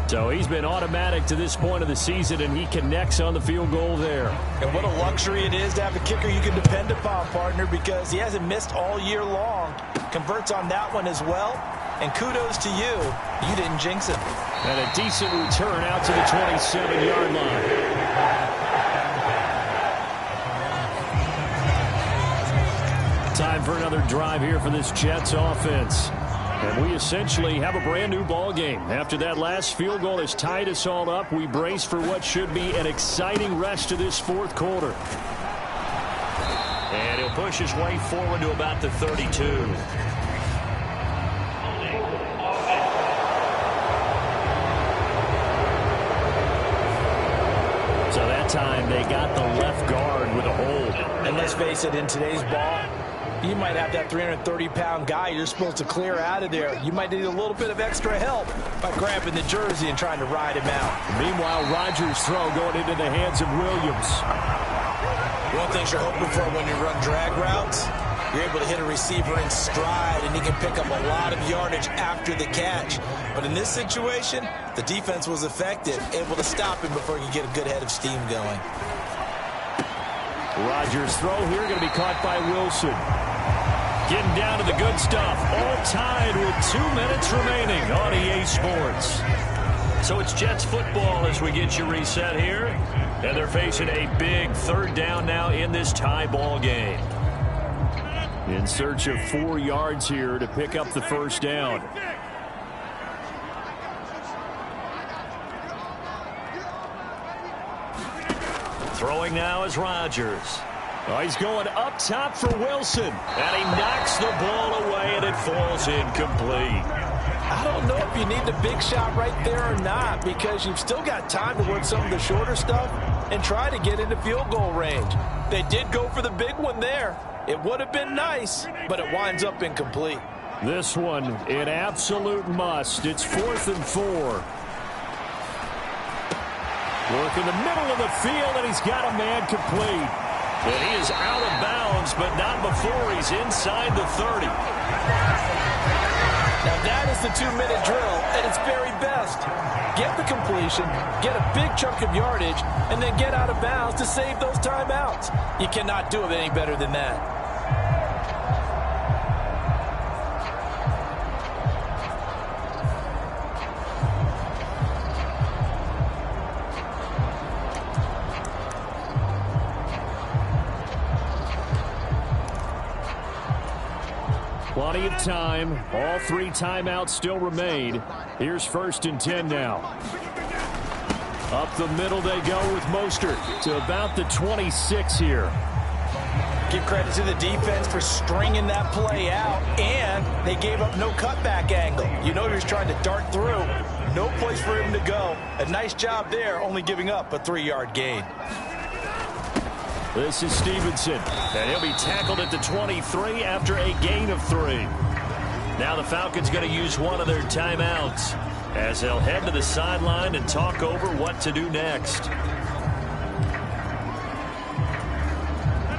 So he's been automatic to this point of the season, and he connects on the field goal there. And what a luxury it is to have a kicker you can depend upon, partner, because he hasn't missed all year long. Converts on that one as well. And kudos to you. You didn't jinx him. And a decent return out to the 27-yard line. Time for another drive here for this Jets offense. And we essentially have a brand new ball game. After that last field goal has tied us all up, we brace for what should be an exciting rest of this fourth quarter. And he'll push his way forward to about the 32. So that time they got the left guard with a hold. And let's face it, in today's ball, you might have that 330-pound guy you're supposed to clear out of there. You might need a little bit of extra help by grabbing the jersey and trying to ride him out. Meanwhile, Rodgers' throw going into the hands of Williams. One thing you're hoping for when you run drag routes, you're able to hit a receiver in stride, and he can pick up a lot of yardage after the catch. But in this situation, the defense was effective, able to stop him before he could get a good head of steam going. Rodgers' throw here going to be caught by Wilson. Getting down to the good stuff. All tied with 2 minutes remaining on EA Sports. So it's Jets football as we get you reset here. And they're facing a big third down now in this tie ball game. In search of 4 yards here to pick up the first down. Throwing now is Rodgers. Oh, he's going up top for Wilson. And he knocks the ball away, and it falls incomplete. I don't know if you need the big shot right there or not, because you've still got time to work some of the shorter stuff and try to get into field goal range. They did go for the big one there. It would have been nice, but it winds up incomplete. This one, an absolute must. It's 4th and 4. Work in the middle of the field, and he's got a man complete. And he is out of bounds, but not before he's inside the 30. Now that is the 2-minute drill at its very best. Get the completion, get a big chunk of yardage, and then get out of bounds to save those timeouts. You cannot do it any better than that. Plenty of time. All 3 timeouts still remain. Here's 1st and 10 now. Up the middle they go with Mostert to about the 26 here. Give credit to the defense for stringing that play out, and they gave up no cutback angle. You know he was trying to dart through. No place for him to go. A nice job there, only giving up a 3-yard gain. This is Stevenson, and he'll be tackled at the 23 after a gain of 3. Now the Falcons going to use one of their timeouts as they'll head to the sideline and talk over what to do next.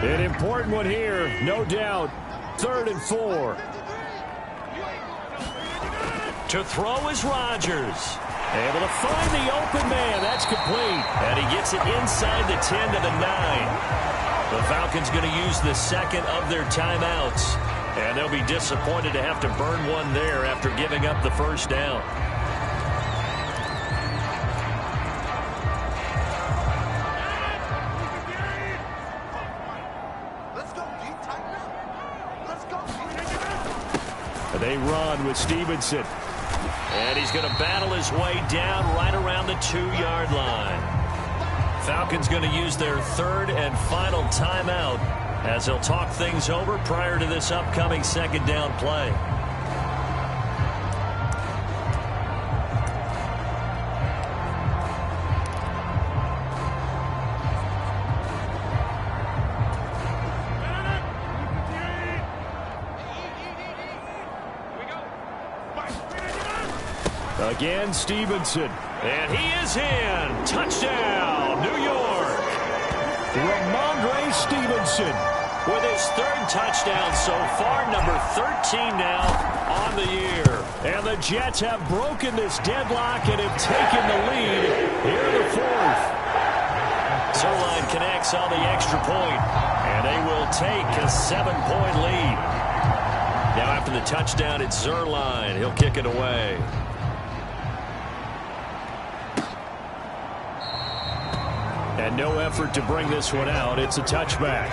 An important one here, no doubt. 3rd and 4. To throw is Rodgers. Able to find the open man. That's complete. And he gets it inside the 10 to the 9. The Falcons going to use the second of their timeouts. And they'll be disappointed to have to burn one there after giving up the first down. They run with Stevenson. And he's going to battle his way down right around the 2-yard line. Falcons going to use their 3rd and final timeout as they'll talk things over prior to this upcoming 2nd down play. Again, Stevenson. And he is in. Touchdown, New York. Ramondre Stevenson with his third touchdown so far, number 13 now on the year. And the Jets have broken this deadlock and have taken the lead here in the fourth. Zerline connects on the extra point, and they will take a 7-point lead. Now after the touchdown, it's Zerline. He'll kick it away. And no effort to bring this one out. It's a touchback.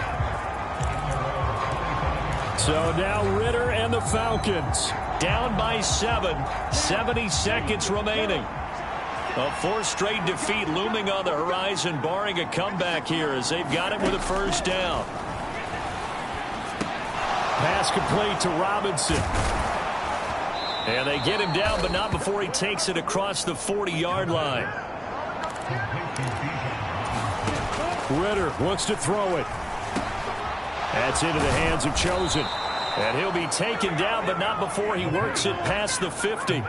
So now Ritter and the Falcons down by 7. 70 seconds remaining. A fourth straight defeat looming on the horizon, barring a comeback here as they've got it with a first down. Pass complete to Robinson. And they get him down, but not before he takes it across the 40-yard line. Ritter wants to throw it. That's into the hands of Chosen. And he'll be taken down, but not before he works it past the 50.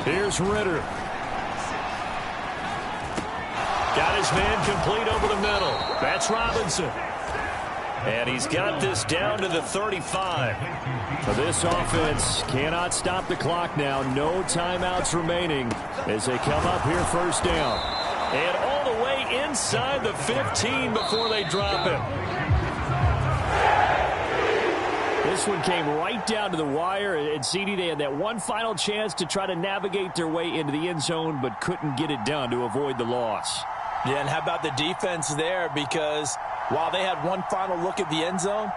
Here's Ritter. Got his man complete over the middle. That's Robinson. And he's got this down to the 35. So this offense cannot stop the clock now. No timeouts remaining as they come up here first down. And all the way inside the 15 before they drop him. This one came right down to the wire, and CD, they had that one final chance to try to navigate their way into the end zone, but couldn't get it done to avoid the loss. Yeah, and how about the defense there? Because while they had one final look at the end zone,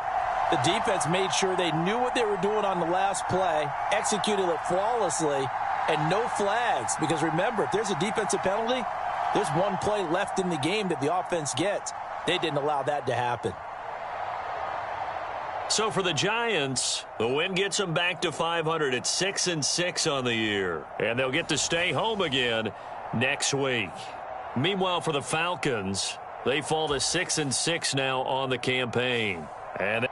the defense made sure they knew what they were doing on the last play, executed it flawlessly, and no flags. Because remember, if there's a defensive penalty, there's one play left in the game that the offense gets. They didn't allow that to happen. So for the Giants, the win gets them back to 500 at 6-6 on the year. And they'll get to stay home again next week. Meanwhile, for the Falcons, they fall to 6-6 now on the campaign. And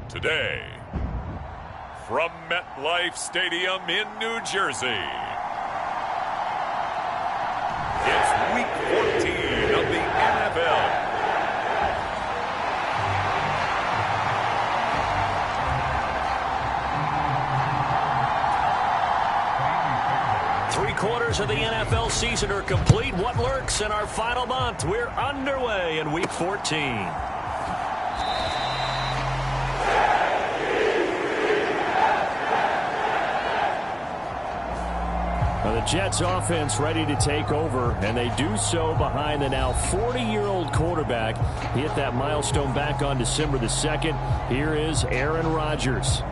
Today, from MetLife Stadium in New Jersey, it's Week 14 of the NFL. Three-quarters of the NFL season are complete. What lurks in our final month? We're underway in Week 14. The Jets offense ready to take over, and they do so behind the now 40-year-old quarterback. He hit that milestone back on December the 2nd. Here is Aaron Rodgers.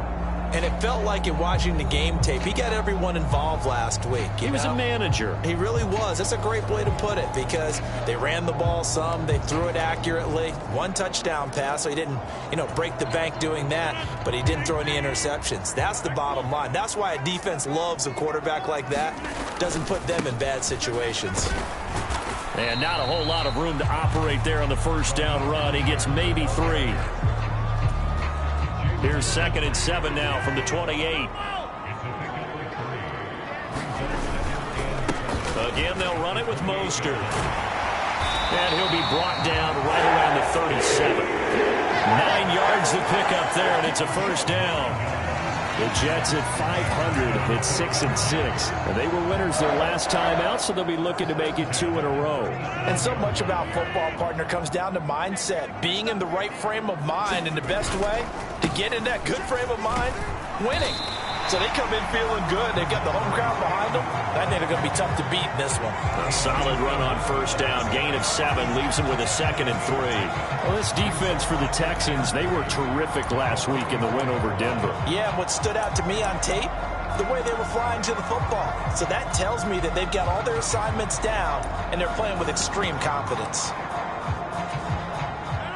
And it felt like in watching the game tape, he got everyone involved last week. He was a manager. He really was. That's a great way to put it, because they ran the ball some, they threw it accurately. One touchdown pass, so he didn't, break the bank doing that, but he didn't throw any interceptions. That's the bottom line. That's why a defense loves a quarterback like that. Doesn't put them in bad situations. And not a whole lot of room to operate there on the first down run. He gets maybe 3. Here's 2nd and 7 now from the 28. Again, they'll run it with Mostert. And he'll be brought down right around the 37. 9 yards to pick up there, and it's a first down. The Jets at 500 at 6-6. And they were winners their last time out, so they'll be looking to make it 2 in a row. And so much about football, partner, comes down to mindset. Being in the right frame of mind, and the best way to get in that good frame of mind, winning. So they come in feeling good. They've got the home crowd behind them. I think they're going to be tough to beat in this one. A solid run on first down. Gain of 7 leaves them with a 2nd and 3. Well, this defense for the Texans, they were terrific last week in the win over Denver. Yeah, and what stood out to me on tape, the way they were flying to the football. So that tells me that they've got all their assignments down, and they're playing with extreme confidence.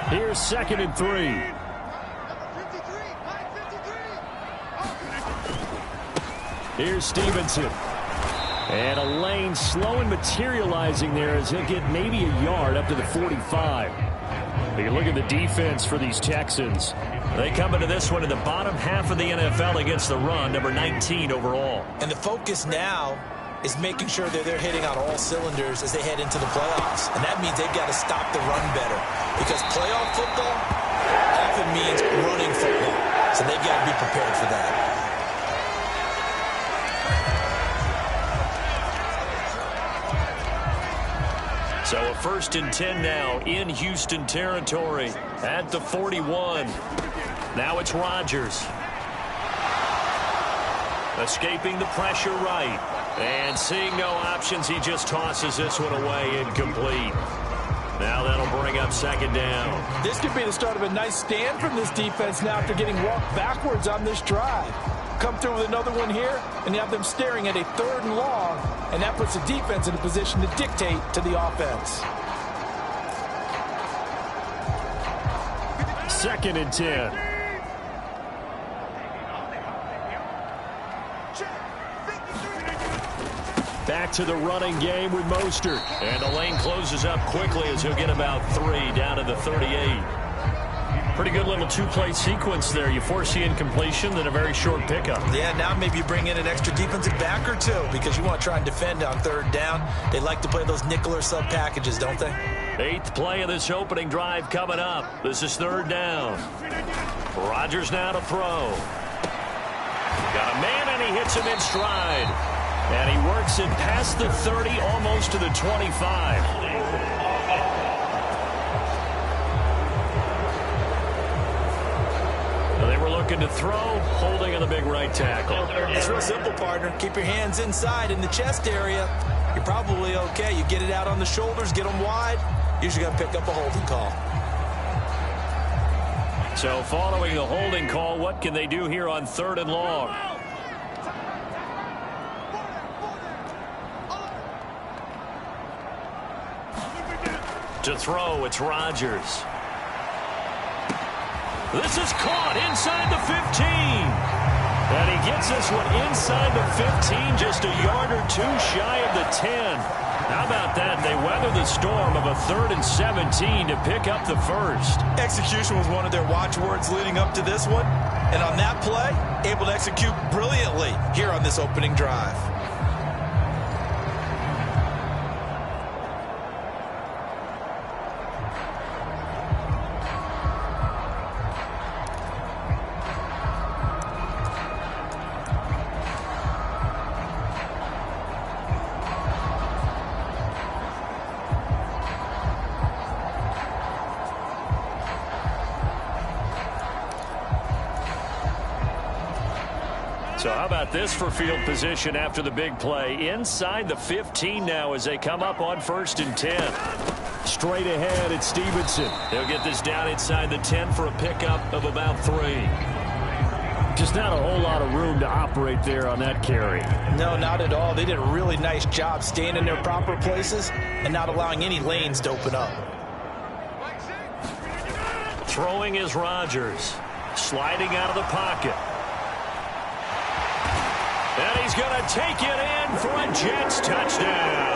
Here's 2nd and 3. Here's Stevenson. And a lane slow and materializing there as he'll get maybe a yard up to the 45. Take a look at the defense for these Texans. They come into this one in the bottom half of the NFL against the run, number 19 overall. And the focus now is making sure that they're hitting on all cylinders as they head into the playoffs. And that means they've got to stop the run better, because playoff football often means running football. So they've got to be prepared for that. So a 1st and 10 now in Houston territory at the 41. Now it's Rodgers. Escaping the pressure right. And seeing no options, he just tosses this one away incomplete. Now that'll bring up 2nd down. This could be the start of a nice stand from this defense now after getting walked backwards on this drive. Come through with another one here, and you have them staring at a 3rd and long, and that puts the defense in a position to dictate to the offense. 2nd and 10. Back to the running game with Mostert. And the lane closes up quickly as he'll get about 3 down to the 38. Pretty good little 2-play sequence there. You force the incompletion, then a very short pickup. Yeah, now maybe you bring in an extra defensive back or 2 because you want to try and defend on 3rd down. They like to play those nickel or sub packages, don't they? 8th play of this opening drive coming up. This is 3rd down. Rodgers now to throw. Got a man, and he hits him in stride. And he works it past the 30, almost to the 25. They were looking to throw, holding on the big right tackle. It's real simple, partner. Keep your hands inside in the chest area. You're probably okay. You get it out on the shoulders, get them wide. Usually got to pick up a holding call. So following the holding call, what can they do here on 3rd and long? To throw, it's Rodgers. This is caught inside the 15. And he gets this one inside the 15, just a yard or 2 shy of the 10. How about that? They weather the storm of a 3rd and 17 to pick up the first. Execution was one of their watchwords leading up to this one. And on that play, able to execute brilliantly here on this opening drive. So how about this for field position after the big play? Inside the 15 now as they come up on 1st and 10. Straight ahead, it's Stevenson. They'll get this down inside the 10 for a pickup of about 3. Just not a whole lot of room to operate there on that carry. No, not at all. They did a really nice job staying in their proper places and not allowing any lanes to open up. Throwing is Rodgers. Sliding out of the pocket. And he's going to take it in for a Jets touchdown.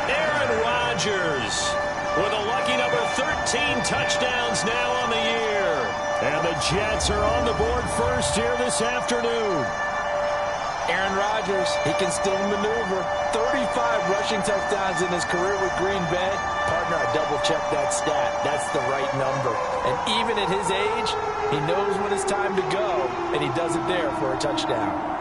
Aaron Rodgers with a lucky number 13 touchdowns now on the year. And the Jets are on the board first here this afternoon. Aaron Rodgers, he can still maneuver. 35 rushing touchdowns in his career with Green Bay. Partner, I double-checked that stat. That's the right number. And even at his age, he knows when it's time to go, and he does it there for a touchdown.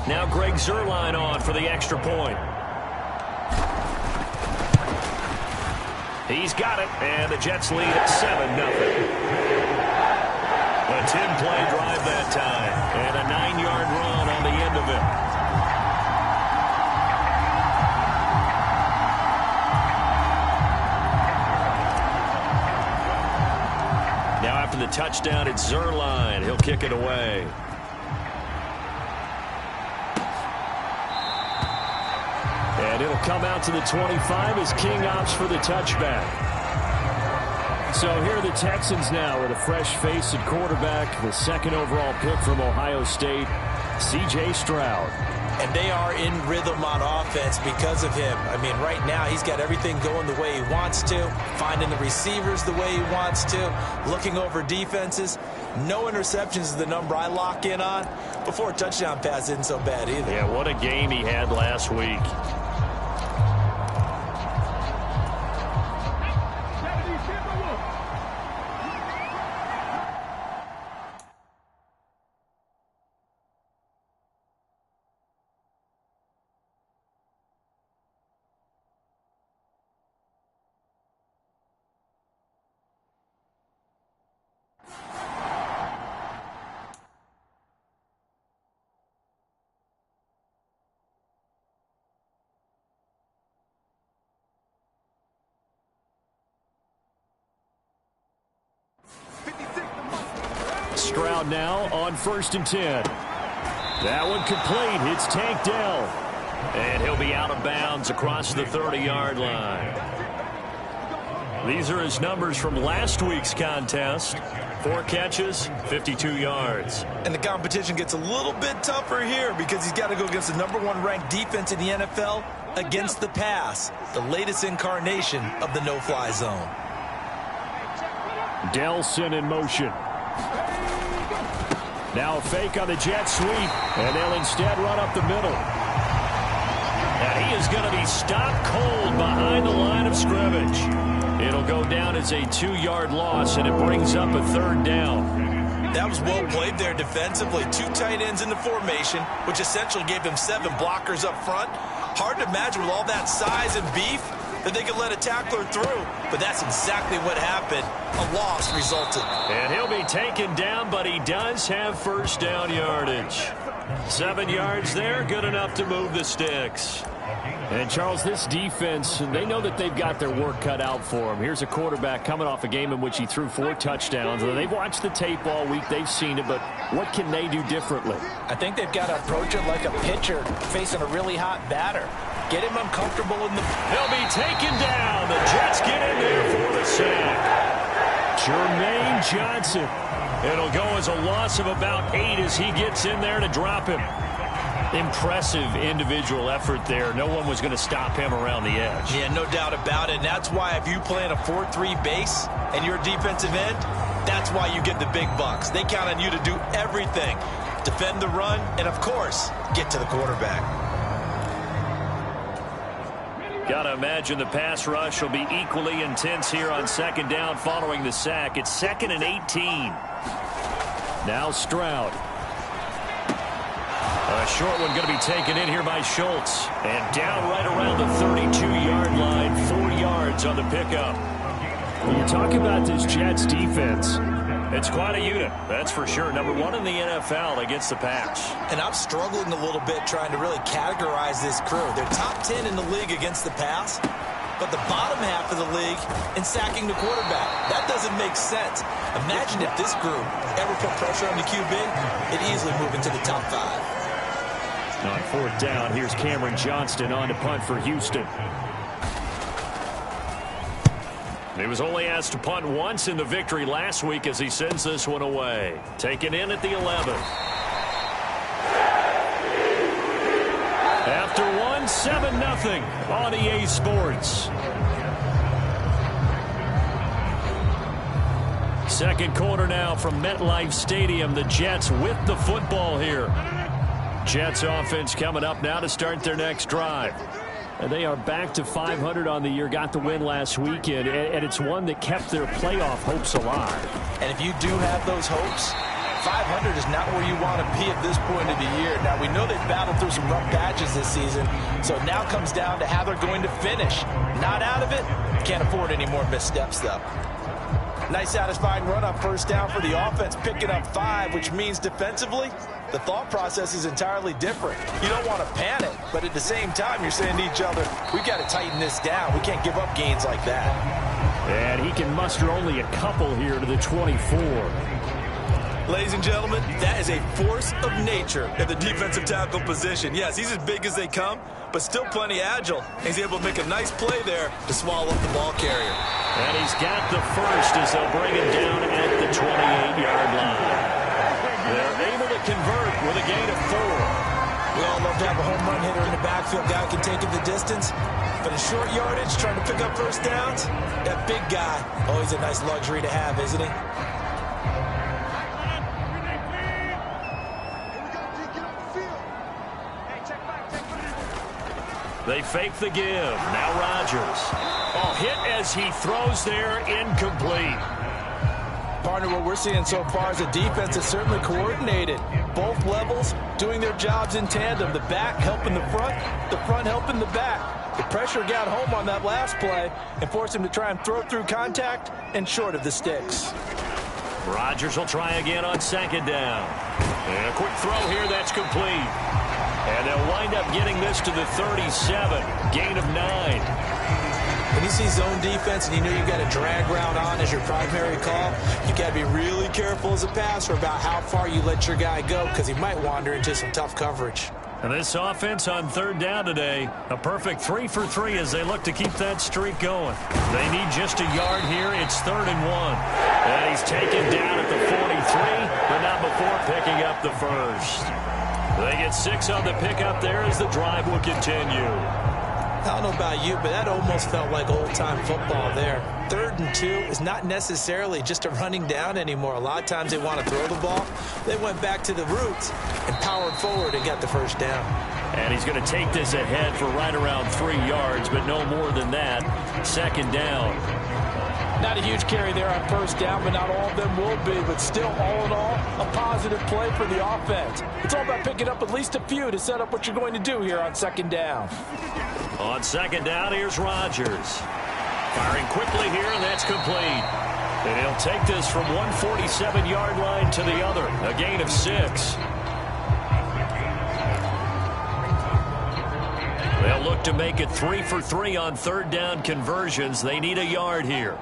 Now Greg Zuerlein on for the extra point. He's got it, and the Jets lead at 7-0. A 10-play drive that time, and a 9-yard run on the end of it. Now after the touchdown, it's Zuerlein. He'll kick it away. And it'll come out to the 25 as King opts for the touchback. So here are the Texans now with a fresh face at quarterback, the second overall pick from Ohio State, C.J. Stroud. And they are in rhythm on offense because of him. I mean, right now he's got everything going the way he wants to, finding the receivers the way he wants to, looking over defenses. No interceptions is the number I lock in on. Before a touchdown pass isn't so bad either. Yeah, what a game he had last week. Stroud now on 1st and 10. That one complete. It's Tank Dell. And he'll be out of bounds across the 30-yard line. These are his numbers from last week's contest. 4 catches, 52 yards. And the competition gets a little bit tougher here because he's got to go against the #1 ranked defense in the NFL against the pass, the latest incarnation of the no-fly zone. Delson in motion. Now a fake on the jet sweep, and they'll instead run up the middle. And he is going to be stopped cold behind the line of scrimmage. It'll go down as a 2-yard loss, and it brings up a 3rd down. That was well played there defensively. 2 tight ends in the formation, which essentially gave them 7 blockers up front. Hard to imagine with all that size and beef that they could let a tackler through, but that's exactly what happened. A loss resulted. And he'll be taken down, but he does have 1st down yardage. 7 yards there, good enough to move the sticks. And, Charles, this defense, they know that they've got their work cut out for them. Here's a quarterback coming off a game in which he threw 4 touchdowns. They've watched the tape all week. They've seen it, but what can they do differently? I think they've got to approach it like a pitcher facing a really hot batter. Get him uncomfortable in the... They'll be taken down. The Jets get in there for the sack. Jermaine Johnson. It'll go as a loss of about 8 as he gets in there to drop him. Impressive individual effort there. No one was going to stop him around the edge. Yeah, no doubt about it. And that's why if you play in a 4-3 base and you're a defensive end, that's why you get the big bucks. They count on you to do everything. Defend the run and, of course, get to the quarterback. Got to imagine the pass rush will be equally intense here on 2nd down following the sack. It's 2nd and 18. Now Stroud. A short one going to be taken in here by Schultz. And down right around the 32-yard line. 4 yards on the pickup. When you're talking about this Jets defense, it's quite a unit, that's for sure. #1 in the NFL against the pass. And I'm struggling a little bit trying to really categorize this crew. They're top 10 in the league against the pass, but the bottom half of the league in sacking the quarterback. That doesn't make sense. Imagine if this group ever put pressure on the QB, it'd easily move into the top 5. On 4th down, here's Cameron Johnston on to punt for Houston. He was only asked to punt once in the victory last week as he sends this one away. Taken in at the 11. After one, 7-0 on EA Sports. 2nd quarter now from MetLife Stadium. The Jets with the football here. Jets offense coming up now to start their next drive. And they are back to 500 on the year, got the win last weekend, and it's one that kept their playoff hopes alive. And if you do have those hopes, 500 is not where you want to be at this point of the year. Now, we know they've battled through some rough patches this season, so it now comes down to how they're going to finish. Not out of it. Can't afford any more missteps, though. Nice, satisfying run on first down for the offense, picking up 5, which means defensively, the thought process is entirely different. You don't want to panic, but at the same time, you're saying to each other, we've got to tighten this down. We can't give up gains like that. And he can muster only a couple here to the 24. Ladies and gentlemen, that is a force of nature at the defensive tackle position. Yes, he's as big as they come, but still plenty agile. He's able to make a nice play there to swallow up the ball carrier. And he's got the first as they'll bring him down at the 28-yard line. They're able to convert with a gain of 4. We all love to have a home run hitter in the backfield, guy who can take it the distance. But in short yardage, trying to pick up first downs, that big guy, always a nice luxury to have, isn't he? They fake the give. Now Rodgers. Oh, hit as he throws there, incomplete. Partner, what we're seeing so far is a defense that's certainly coordinated. Both levels doing their jobs in tandem. The back helping the front helping the back. The pressure got home on that last play and forced him to try and throw through contact and short of the sticks. Rodgers will try again on second down. And a quick throw here, that's complete. And they'll wind up getting this to the 37, gain of 9. When you see zone defense and you know you've got a drag route on as your primary call, you got to be really careful as a passer about how far you let your guy go because he might wander into some tough coverage. And this offense on third down today, a perfect 3 for 3 as they look to keep that streak going. They need just a yard here. It's 3rd and 1. And he's taken down at the 43, but not before picking up the first. They get 6 on the pickup there as the drive will continue. I don't know about you, but that almost felt like old-time football there. 3rd and 2 is not necessarily just a running down anymore. A lot of times they want to throw the ball. They went back to the roots and powered forward and got the first down. And he's going to take this ahead for right around 3 yards, but no more than that. 2nd down. Not a huge carry there on first down, but not all of them will be. But still, all in all, a positive play for the offense. It's all about picking up at least a few to set up what you're going to do here on 2nd down. On 2nd down, here's Rodgers. Firing quickly here, and that's complete. And he'll take this from 147-yard line to the other. A gain of 6. They'll look to make it 3 for 3 on 3rd down conversions. They need a yard here.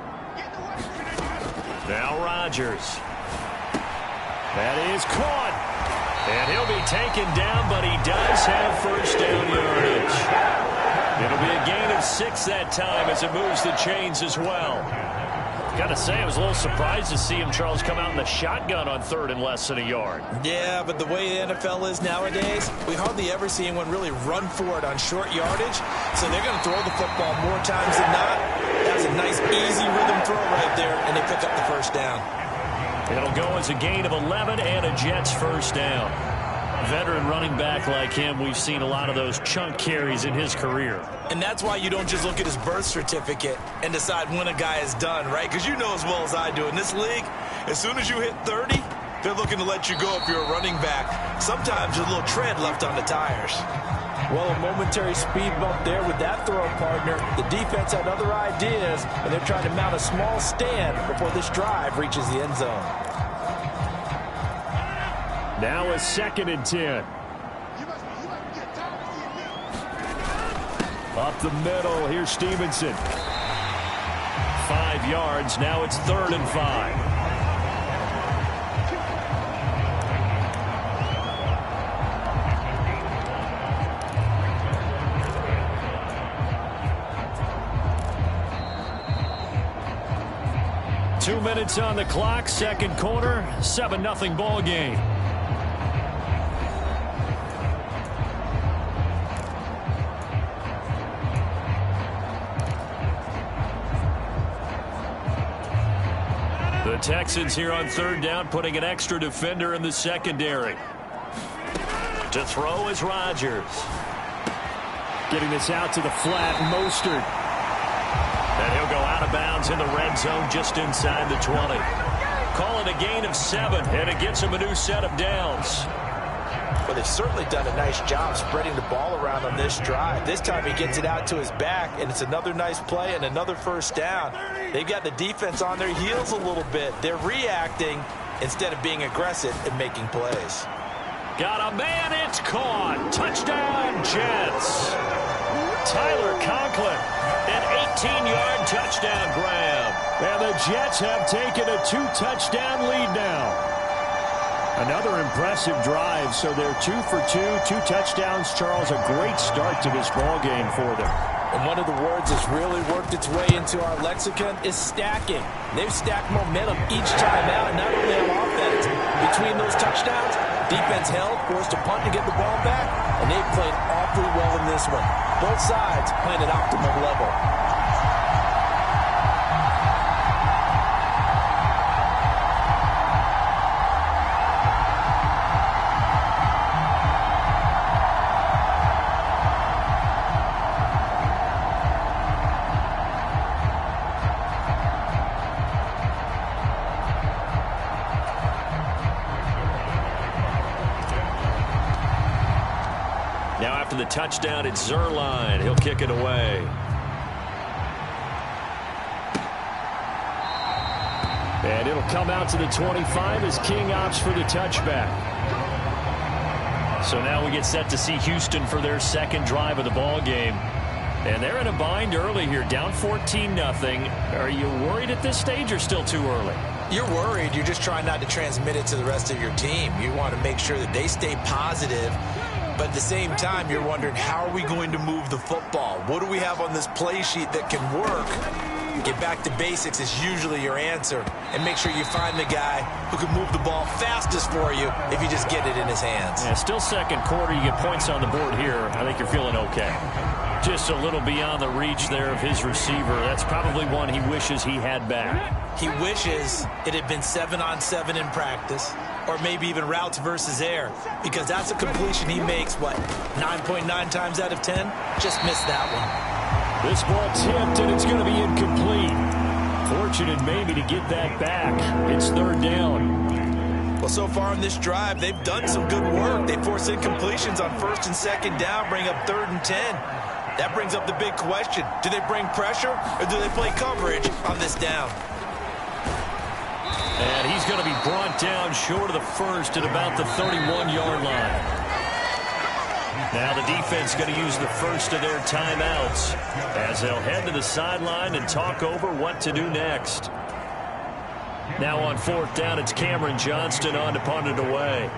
Now Rodgers. That is caught. And he'll be taken down, but he does have first down yardage. It'll be a gain of 6 that time as it moves the chains as well. Got to say, I was a little surprised to see him, Charles, come out in the shotgun on 3rd and less than a yard. Yeah, but the way the NFL is nowadays, we hardly ever see anyone really run for it on short yardage. So they're going to throw the football more times than not. That's a nice, easy rhythm throw right there, and they pick up the first down. It'll go as a gain of 11 and a Jets first down. Veteran running back like him, we've seen a lot of those chunk carries in his career. And that's why you don't just look at his birth certificate and decide when a guy is done, right? Because you know as well as I do, in this league, as soon as you hit 30, they're looking to let you go if you're a running back. Sometimes there's a little tread left on the tires. Well, a momentary speed bump there with that throw, partner. The defense had other ideas, and they're trying to mount a small stand before this drive reaches the end zone. Now a 2nd and 10. Up the middle, here's Stevenson. 5 yards, now it's 3rd and 5. Two minutes on the clock, 2nd quarter, 7-0 ball game. The Texans here on 3rd down, putting an extra defender in the secondary. To throw is Rodgers. Getting this out to the flat, Mostert. And he'll go out of bounds in the red zone just inside the 20. call it a gain of 7, and it gets him a new set of downs. Well, they've certainly done a nice job spreading the ball around on this drive. This time he gets it out to his back, and it's another nice play and another first down. They've got the defense on their heels a little bit. They're reacting instead of being aggressive and making plays. Got a man, it's caught. Touchdown, Jets. Tyler Conklin, an 18-yard touchdown grab. And the Jets have taken a 2-touchdown lead now. Another impressive drive, so they're 2 for 2, 2 touchdowns. Charles, a great start to this ball game for them. And one of the words that's really worked its way into our lexicon is stacking. They've stacked momentum each time out, not only on offense. Between those touchdowns, defense held, forced a punt to get the ball back, and they've played awfully well in this one. Both sides playing at optimum level. The touchdown, it's Zerline. He'll kick it away. And it'll come out to the 25 as King opts for the touchback. So now we get set to see Houston for their second drive of the ball game. And they're in a bind early here, down 14-0. Are you worried at this stage or still too early? You're worried. You're just trying not to transmit it to the rest of your team. You want to make sure that they stay positive. But at the same time, you're wondering, how are we going to move the football? What do we have on this play sheet that can work? Get back to basics is usually your answer. And make sure you find the guy who can move the ball fastest for you if you just get it in his hands. Yeah, still second quarter. You get points on the board here. I think you're feeling okay. Just a little beyond the reach there of his receiver. That's probably one he wishes he had back. He wishes it had been 7-on-7 in practice, or maybe even routes versus air, because that's a completion he makes, 9.9 times out of 10? Just missed that one. This ball tipped, and it's going to be incomplete. Fortunate maybe to get that back. It's third down. Well, so far in this drive, they've done some good work. They force incompletions on first and second down, bring up 3rd and 10. That brings up the big question. Do they bring pressure, or do they play coverage on this down? And he's going to be brought down short of the first at about the 31-yard line. Now the defense going to use the first of their timeouts as they'll head to the sideline and talk over what to do next. Now on 4th down, it's Cameron Johnston on to punt it away.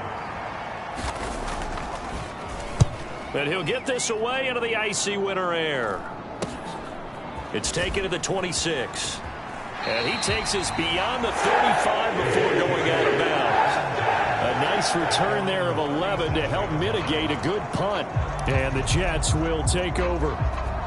But he'll get this away into the icy winter air. It's taken to the 26. And he takes us beyond the 35 before going out of bounds. A nice return there of 11 to help mitigate a good punt. And the Jets will take over.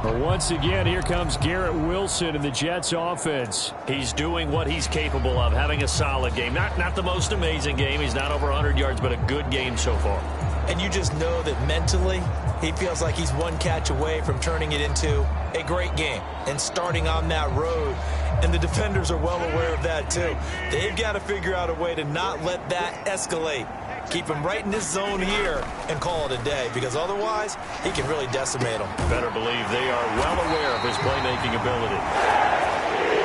But once again, here comes Garrett Wilson in the Jets offense. He's doing what he's capable of, having a solid game. Not the most amazing game. He's not over 100 yards, but a good game so far. And you just know that mentally, he feels like he's one catch away from turning it into a great game and starting on that road. And the defenders are well aware of that, too. They've got to figure out a way to not let that escalate. Keep him right in this zone here and call it a day, because otherwise he can really decimate them. Better believe they are well aware of his playmaking ability.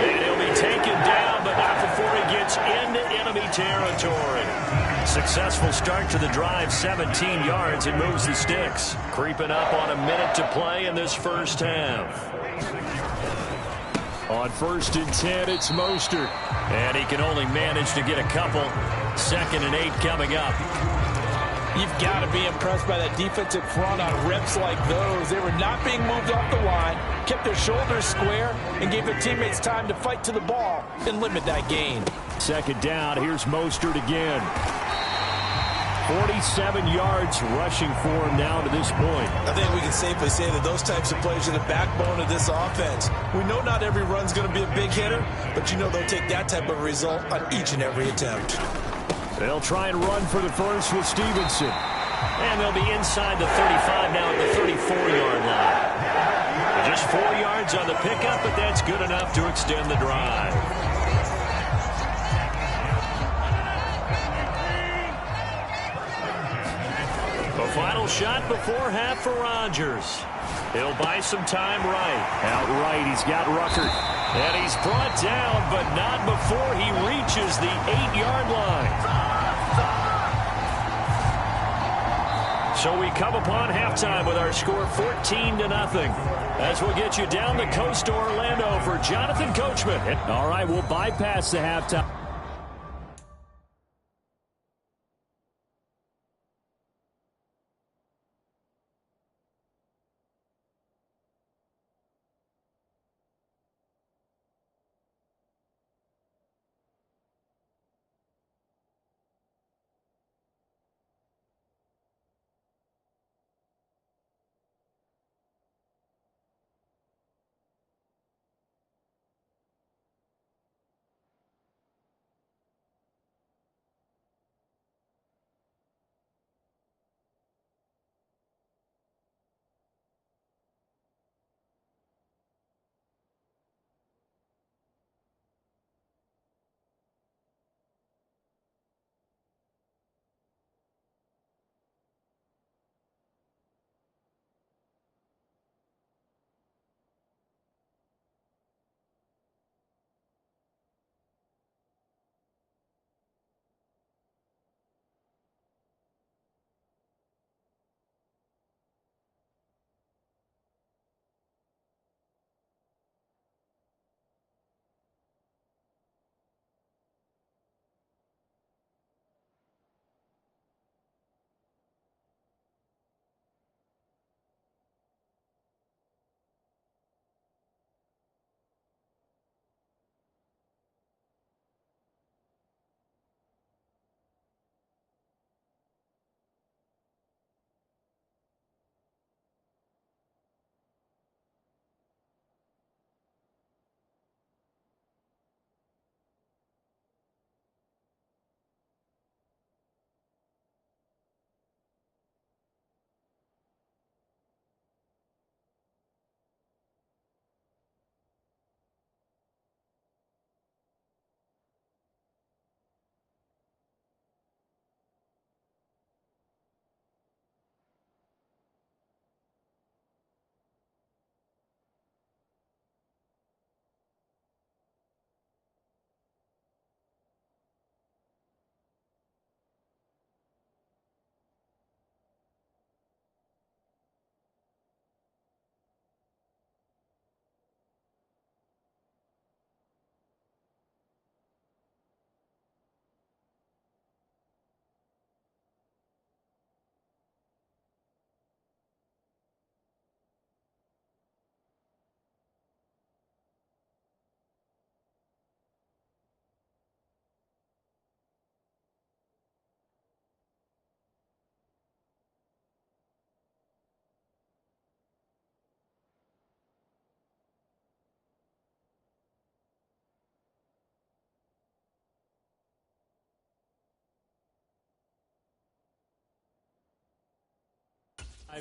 And he'll be taken down, but not before he gets into enemy territory. Successful start to the drive, 17 yards, and moves the sticks. Creeping up on a minute to play in this first half. On 1st and 10, it's Mostert. And he can only manage to get a couple. 2nd and 8 coming up. You've got to be impressed by that defensive front on reps like those. They were not being moved off the line, kept their shoulders square, and gave their teammates time to fight to the ball and limit that gain. 2nd down, here's Mostert again. 47 yards rushing for him now to this point. I think we can safely say that those types of plays are the backbone of this offense. We know not every run's going to be a big hitter, but you know they'll take that type of result on each and every attempt. They'll try and run for the first with Stevenson. And they'll be inside the 35 now at the 34-yard line. Just 4 yards on the pickup, but that's good enough to extend the drive. final shot before half for Rodgers. He'll buy some time right. Out right, he's got Ruckert. And he's brought down, but not before he reaches the 8-yard line. So we come upon halftime with our score 14-0. As we'll get you down the coast to Orlando for Jonathan Coachman. All right, we'll bypass the halftime.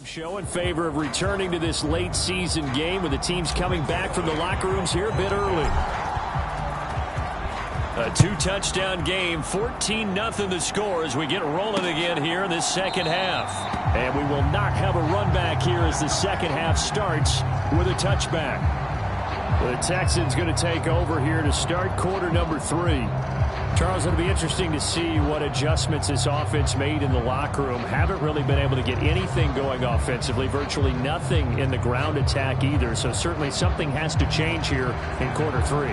Show in favor of returning to this late season game with the teams coming back from the locker rooms here a bit early. A 2-touchdown game, 14-0 the score as we get rolling again here in this second half. And we will not have a run back here as the second half starts with a touchback. The Texans going to take over here to start quarter number 3. Charles, it'll be interesting to see what adjustments this offense made in the locker room. Haven't really been able to get anything going offensively, virtually nothing in the ground attack either. So certainly something has to change here in quarter 3.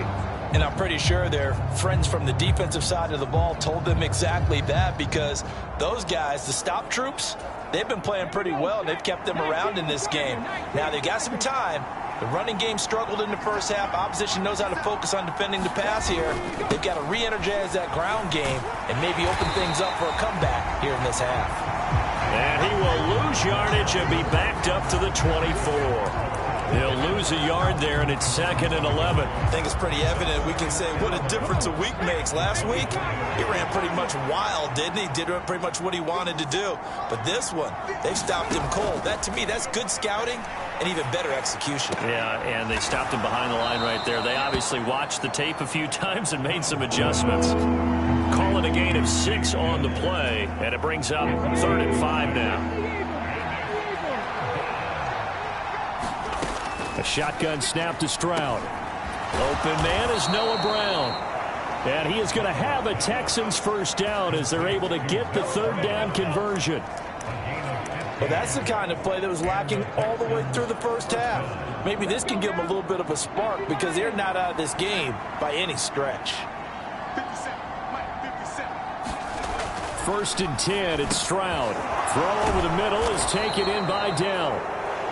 And I'm pretty sure their friends from the defensive side of the ball told them exactly that, because those guys, the stop troops, they've been playing pretty well, and they've kept them around in this game. Now they've got some time. The running game struggled in the first half. Opposition knows how to focus on defending the pass here. They've got to re-energize that ground game and maybe open things up for a comeback here in this half. And he will lose yardage and be backed up to the 24. He'll lose a yard there, and it's 2nd and 11. I think it's pretty evident. We can say what a difference a week makes. Last week, he ran pretty much wild, didn't he? Did pretty much what he wanted to do. But this one, they've stopped him cold. That, to me, that's good scouting and even better execution. Yeah, and they stopped him behind the line right there. They obviously watched the tape a few times and made some adjustments. Call it a gain of 6 on the play, and it brings up 3rd and 5 now. A shotgun snap to Stroud. Open man is Noah Brown. And he is going to have a Texans first down as they're able to get the third down conversion. Well, that's the kind of play that was lacking all the way through the first half. Maybe this can give them a little bit of a spark because they're not out of this game by any stretch. 1st and 10, it's Stroud. Throw over the middle is taken in by Dell.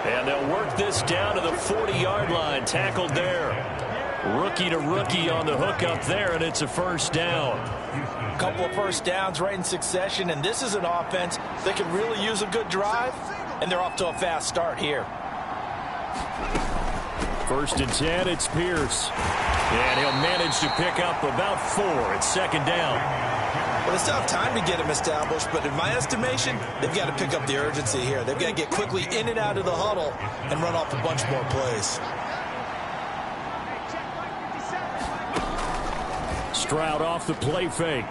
And they'll work this down to the 40-yard line. Tackled there. Rookie to rookie on the hook up there, and it's a first down. A couple of first downs right in succession, and this is an offense that can really use a good drive, and they're off to a fast start here. 1st and 10, it's Pierce. And he'll manage to pick up about 4. It's 2nd down. Well, they still have time to get him established, but in my estimation, they've got to pick up the urgency here. They've got to get quickly in and out of the huddle and run off a bunch more plays. Stroud off the play fake.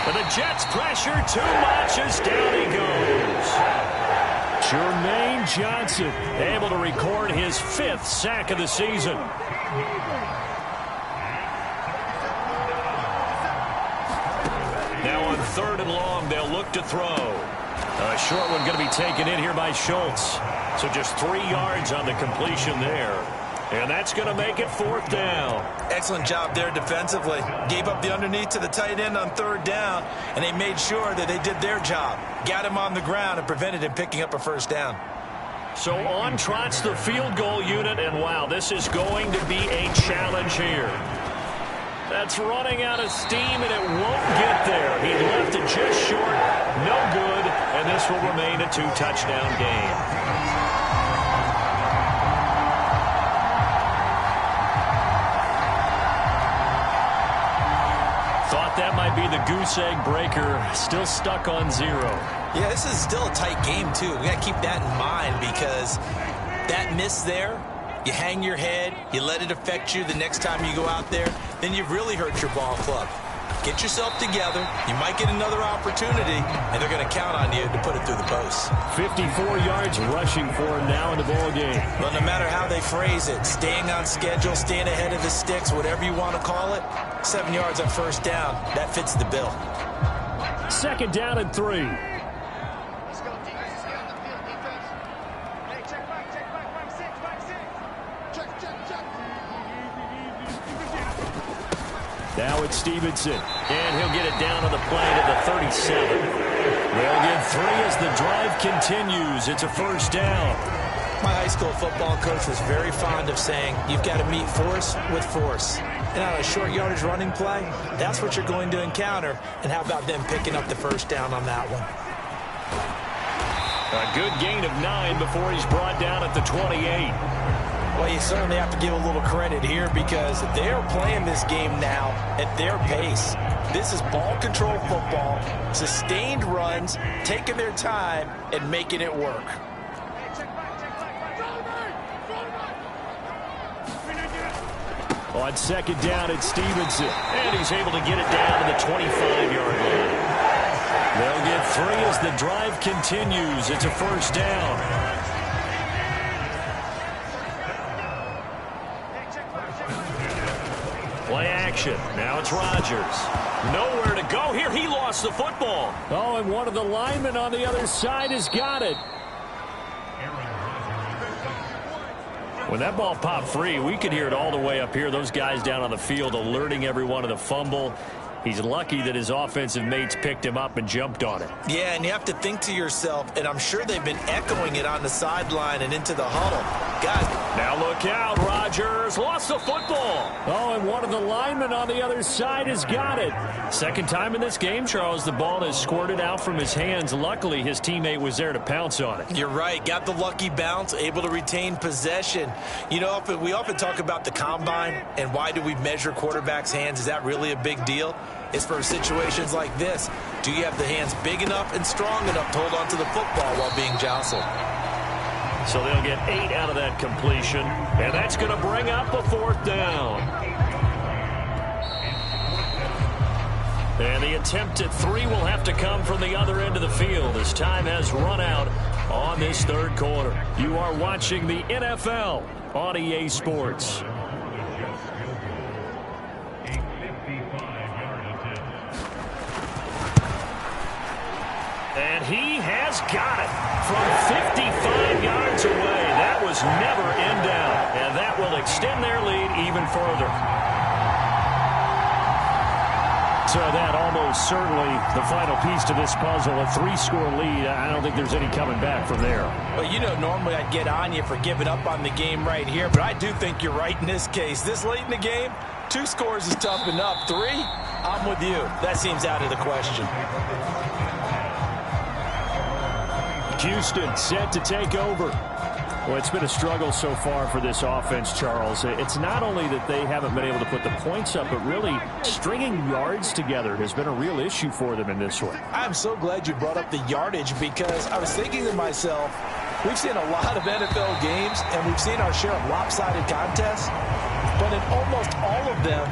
But the Jets pressure too much as down he goes. Jermaine Johnson able to record his 5th sack of the season. Now on 3rd and long, they'll look to throw. A short one going to be taken in here by Schultz. So just 3 yards on the completion there. And that's going to make it 4th down. Excellent job there defensively. Gave up the underneath to the tight end on 3rd down, and they made sure that they did their job. Got him on the ground and prevented him picking up a first down. So on trots the field goal unit, and wow, this is going to be a challenge here. That's running out of steam, and it won't get there. He left it just short, no good, and this will remain a 2-touchdown game. Thought that might be the goose egg breaker. Still stuck on 0. Yeah, this is still a tight game, too. We got to keep that in mind because that miss there, you hang your head, you let it affect you the next time you go out there, then you've really hurt your ball club. Get yourself together. You might get another opportunity, and they're going to count on you to put it through the post. 54 yards rushing for him now in the ball game. Well, no matter how they phrase it, staying on schedule, staying ahead of the sticks, whatever you want to call it, 7 yards on first down, that fits the bill. 2nd down and 3. Now it's Stevenson, and he'll get it down on the play to the 37. They'll get 3 as the drive continues. It's a first down. My high school football coach was very fond of saying, you've got to meet force with force. And on a short yardage running play, that's what you're going to encounter. And how about them picking up the first down on that one? A good gain of 9 before he's brought down at the 28. Well, you certainly have to give a little credit here because they're playing this game now at their pace. This is ball control football, sustained runs, taking their time and making it work. On 2nd down, it's Stevenson, and he's able to get it down to the 25-yard line. They'll get 3 as the drive continues. It's a first down. Play action. Now it's Rodgers. Nowhere to go here. He lost the football. Oh, and one of the linemen on the other side has got it. When that ball popped free, we could hear it all the way up here. Those guys down on the field alerting everyone of the fumble. He's lucky that his offensive mates picked him up and jumped on it. Yeah, and you have to think to yourself, and I'm sure they've been echoing it on the sideline and into the huddle. Guys. Now look out, Rodgers lost the football. Oh, and one of the linemen on the other side has got it. 2nd time in this game, Charles, the ball has squirted out from his hands. Luckily, his teammate was there to pounce on it. You're right. Got the lucky bounce, able to retain possession. You know, we often talk about the combine and why do we measure quarterbacks' hands. Is that really a big deal? It's for situations like this. Do you have the hands big enough and strong enough to hold on to the football while being jostled? So they'll get 8 out of that completion, and that's going to bring up a 4th down. And the attempt at 3 will have to come from the other end of the field as time has run out on this third quarter. You are watching the NFL on EA Sports. And he has got it from 55 yards away. That was never in doubt, and that will extend their lead even further. So that almost certainly the final piece to this puzzle, a 3-score lead. I don't think there's any coming back from there. Well, you know, normally I'd get on you for giving up on the game right here, but I do think you're right in this case. This late in the game, 2 scores is tough enough. 3, I'm with you. That seems out of the question. Houston set to take over. Well, it's been a struggle so far for this offense, Charles. It's not only that they haven't been able to put the points up, but really stringing yards together has been a real issue for them in this one. I'm so glad you brought up the yardage, because I was thinking to myself, we've seen a lot of NFL games, and we've seen our share of lopsided contests, but in almost all of them,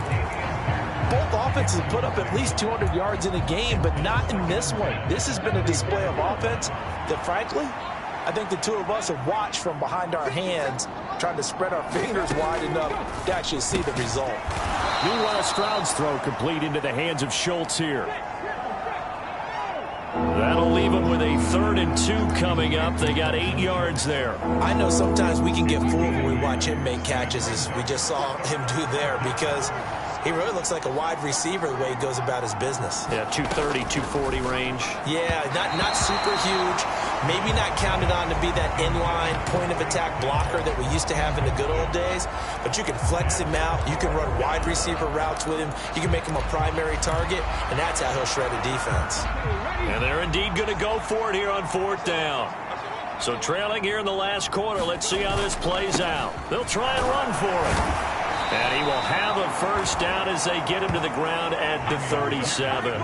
both offenses put up at least 200 yards in a game, but not in this one. This has been a display of offense that, frankly, I think the two of us have watched from behind our hands, trying to spread our fingers wide enough to actually see the result. Meanwhile, Stroud's throw complete into the hands of Schultz here. That'll leave them with a 3rd and 2 coming up. They got 8 yards there. I know sometimes we can get fooled when we watch him make catches, as we just saw him do there, because he really looks like a wide receiver the way he goes about his business. Yeah, 230, 240 range. Yeah, not super huge. Maybe not counted on to be that inline point-of-attack blocker that we used to have in the good old days. But you can flex him out. You can run wide receiver routes with him. You can make him a primary target, and that's how he'll shred a defense. And they're indeed going to go for it here on 4th down. So trailing here in the last quarter, let's see how this plays out. They'll try and run for it. And he will have a 1st down as they get him to the ground at the 37.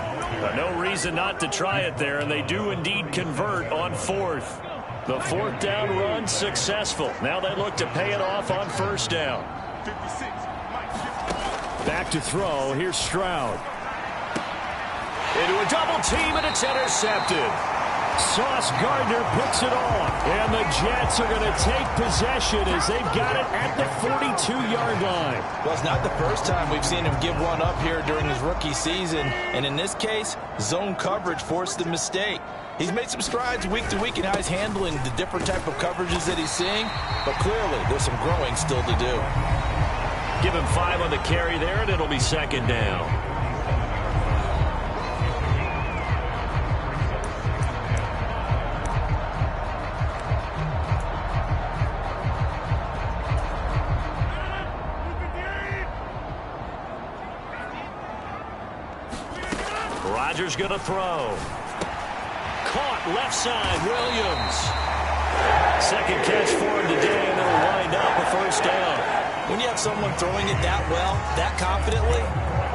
No reason not to try it there, and they do indeed convert on 4th. The 4th down run successful. Now they look to pay it off on 1st down. Back to throw. Here's Stroud. Into a double team, and it's intercepted. Sauce Gardner puts it on, and the Jets are going to take possession as they've got it at the 42-yard line. Well, it's not the first time we've seen him give one up here during his rookie season, and in this case, zone coverage forced the mistake. He's made some strides week to week in how he's handling the different type of coverages that he's seeing, but clearly there's some growing still to do. Give him 5 on the carry there, and it'll be 2nd down. Rodgers going to throw. Caught left side, Williams. 2nd catch for him today, and they'll wind up a 1st down. When you have someone throwing it that well, that confidently,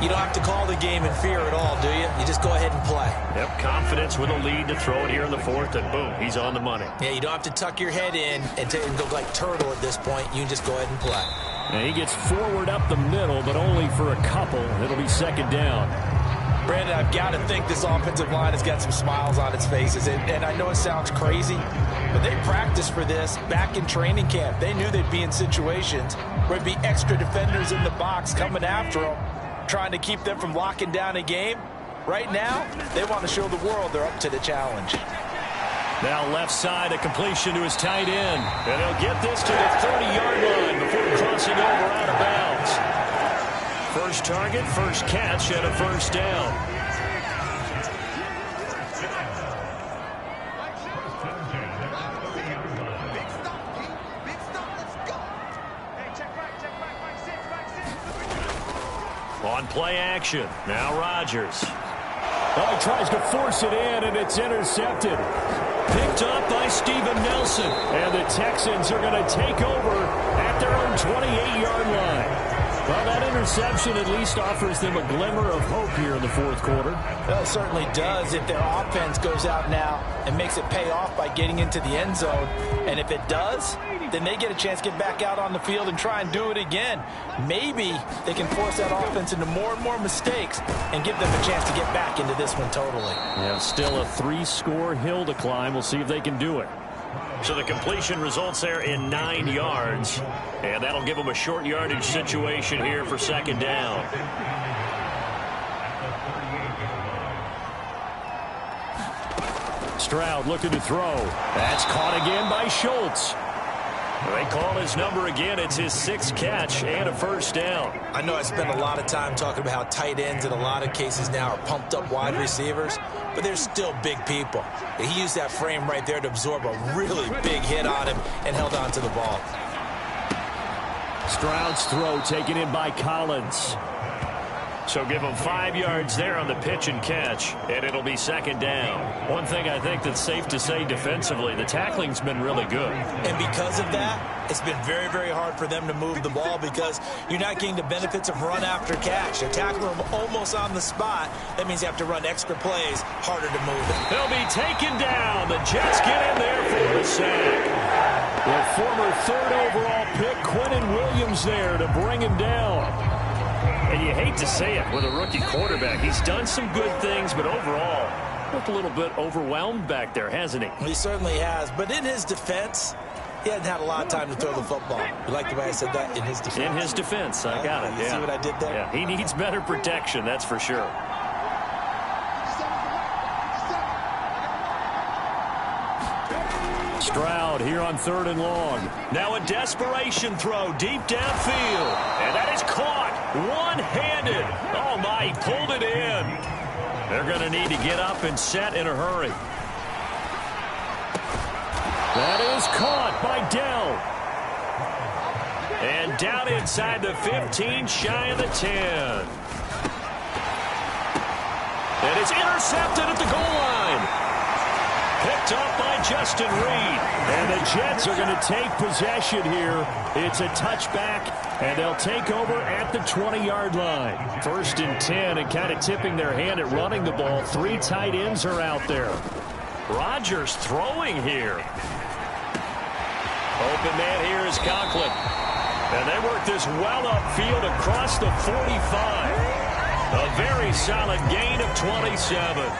you don't have to call the game in fear at all, do you? You just go ahead and play. Yep, confidence with a lead to throw it here in the 4th, and boom, he's on the money. Yeah, you don't have to tuck your head in and go like turtle at this point. You can just go ahead and play. And he gets forward up the middle, but only for a couple. It'll be 2nd down. Brandon, I've got to think this offensive line has got some smiles on its faces. And I know it sounds crazy, but they practiced for this back in training camp. They knew they'd be in situations where there'd be extra defenders in the box coming after them, trying to keep them from locking down a game. Right now, they want to show the world they're up to the challenge. Now left side, a completion to his tight end. And he'll get this to the 30-yard line before crossing over out of bounds. First target, first catch, and a 1st down. On play action, now Rodgers. Oh, he tries to force it in, and it's intercepted. Picked up by Steven Nelson. And the Texans are going to take over at their own 28-yard line. Well, that interception at least offers them a glimmer of hope here in the 4th quarter. Well, it certainly does if their offense goes out now and makes it pay off by getting into the end zone. And if it does, then they get a chance to get back out on the field and try and do it again. Maybe they can force that offense into more and more mistakes and give them a chance to get back into this one totally. Yeah, still a 3-score hill to climb. We'll see if they can do it. So the completion results there in 9 yards. And that'll give them a short yardage situation here for second down. Stroud looking to throw. That's caught again by Schultz. They call his number again. It's his 6th catch and a first down. I know I spent a lot of time talking about how tight ends in a lot of cases now are pumped up wide receivers, but they're still big people. He used that frame right there to absorb a really big hit on him and held on to the ball. Stroud's throw taken in by Collins. So give him 5 yards there on the pitch and catch, and it'll be second down. One thing I think that's safe to say defensively, the tackling's been really good. And because of that, it's been very, very hard for them to move the ball because you're not getting the benefits of run after catch. They're tackling them almost on the spot. That means you have to run extra plays, harder to move it. They'll be taken down. The Jets get in there for a sack. The former 3rd overall pick, Quinnen Williams, there to bring him down. And you hate to say it with a rookie quarterback. He's done some good things, but overall, looked a little bit overwhelmed back there, hasn't he? He certainly has. But in his defense, he hasn't had a lot of time to throw the football. You like the way I said that? In his defense? In his defense. I got it. You see what I did there? Yeah, he needs better protection, that's for sure. Stroud here on 3rd and long. Now a desperation throw deep downfield. And that is caught one-handed. Oh, my, he pulled it in. They're going to need to get up and set in a hurry. That is caught by Dell. And down inside the 15, shy of the 10. And it's intercepted at the goal line. Picked up by Justin Reed. And the Jets are going to take possession here. It's a touchback, and they'll take over at the 20-yard line. 1st and 10, and kind of tipping their hand at running the ball. 3 tight ends are out there. Rodgers throwing here. Open man here is Conklin. And they work this well upfield across the 45. A very solid gain of 27.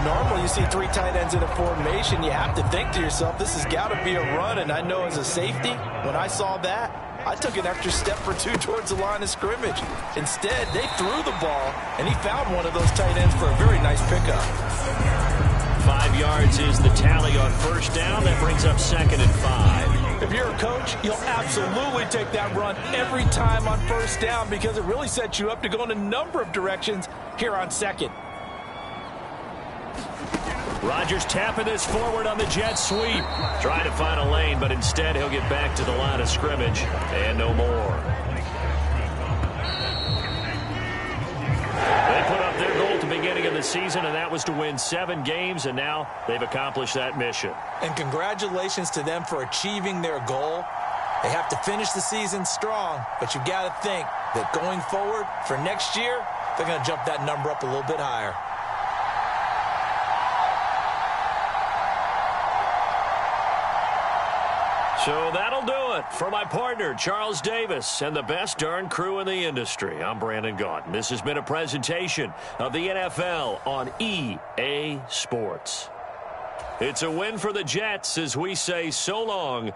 Normally, you see 3 tight ends in a formation, you have to think to yourself, this has got to be a run. And I know as a safety, when I saw that, I took an extra step or 2 towards the line of scrimmage. Instead, they threw the ball, and he found one of those tight ends for a very nice pickup. 5 yards is the tally on first down. That brings up 2nd and 5. If you're a coach, you'll absolutely take that run every time on first down because it really sets you up to go in a number of directions here on 2nd. Rodgers tapping this forward on the jet sweep. Trying to find a lane, but instead he'll get back to the line of scrimmage and no more. They put up their goal at the beginning of the season, and that was to win 7 games, and now they've accomplished that mission. And congratulations to them for achieving their goal. They have to finish the season strong, but you've got to think that going forward for next year, they're going to jump that number up a little bit higher. So that'll do it for my partner, Charles Davis, and the best darn crew in the industry. I'm Brandon Gaudin. This has been a presentation of the NFL on EA Sports. It's a win for the Jets as we say so long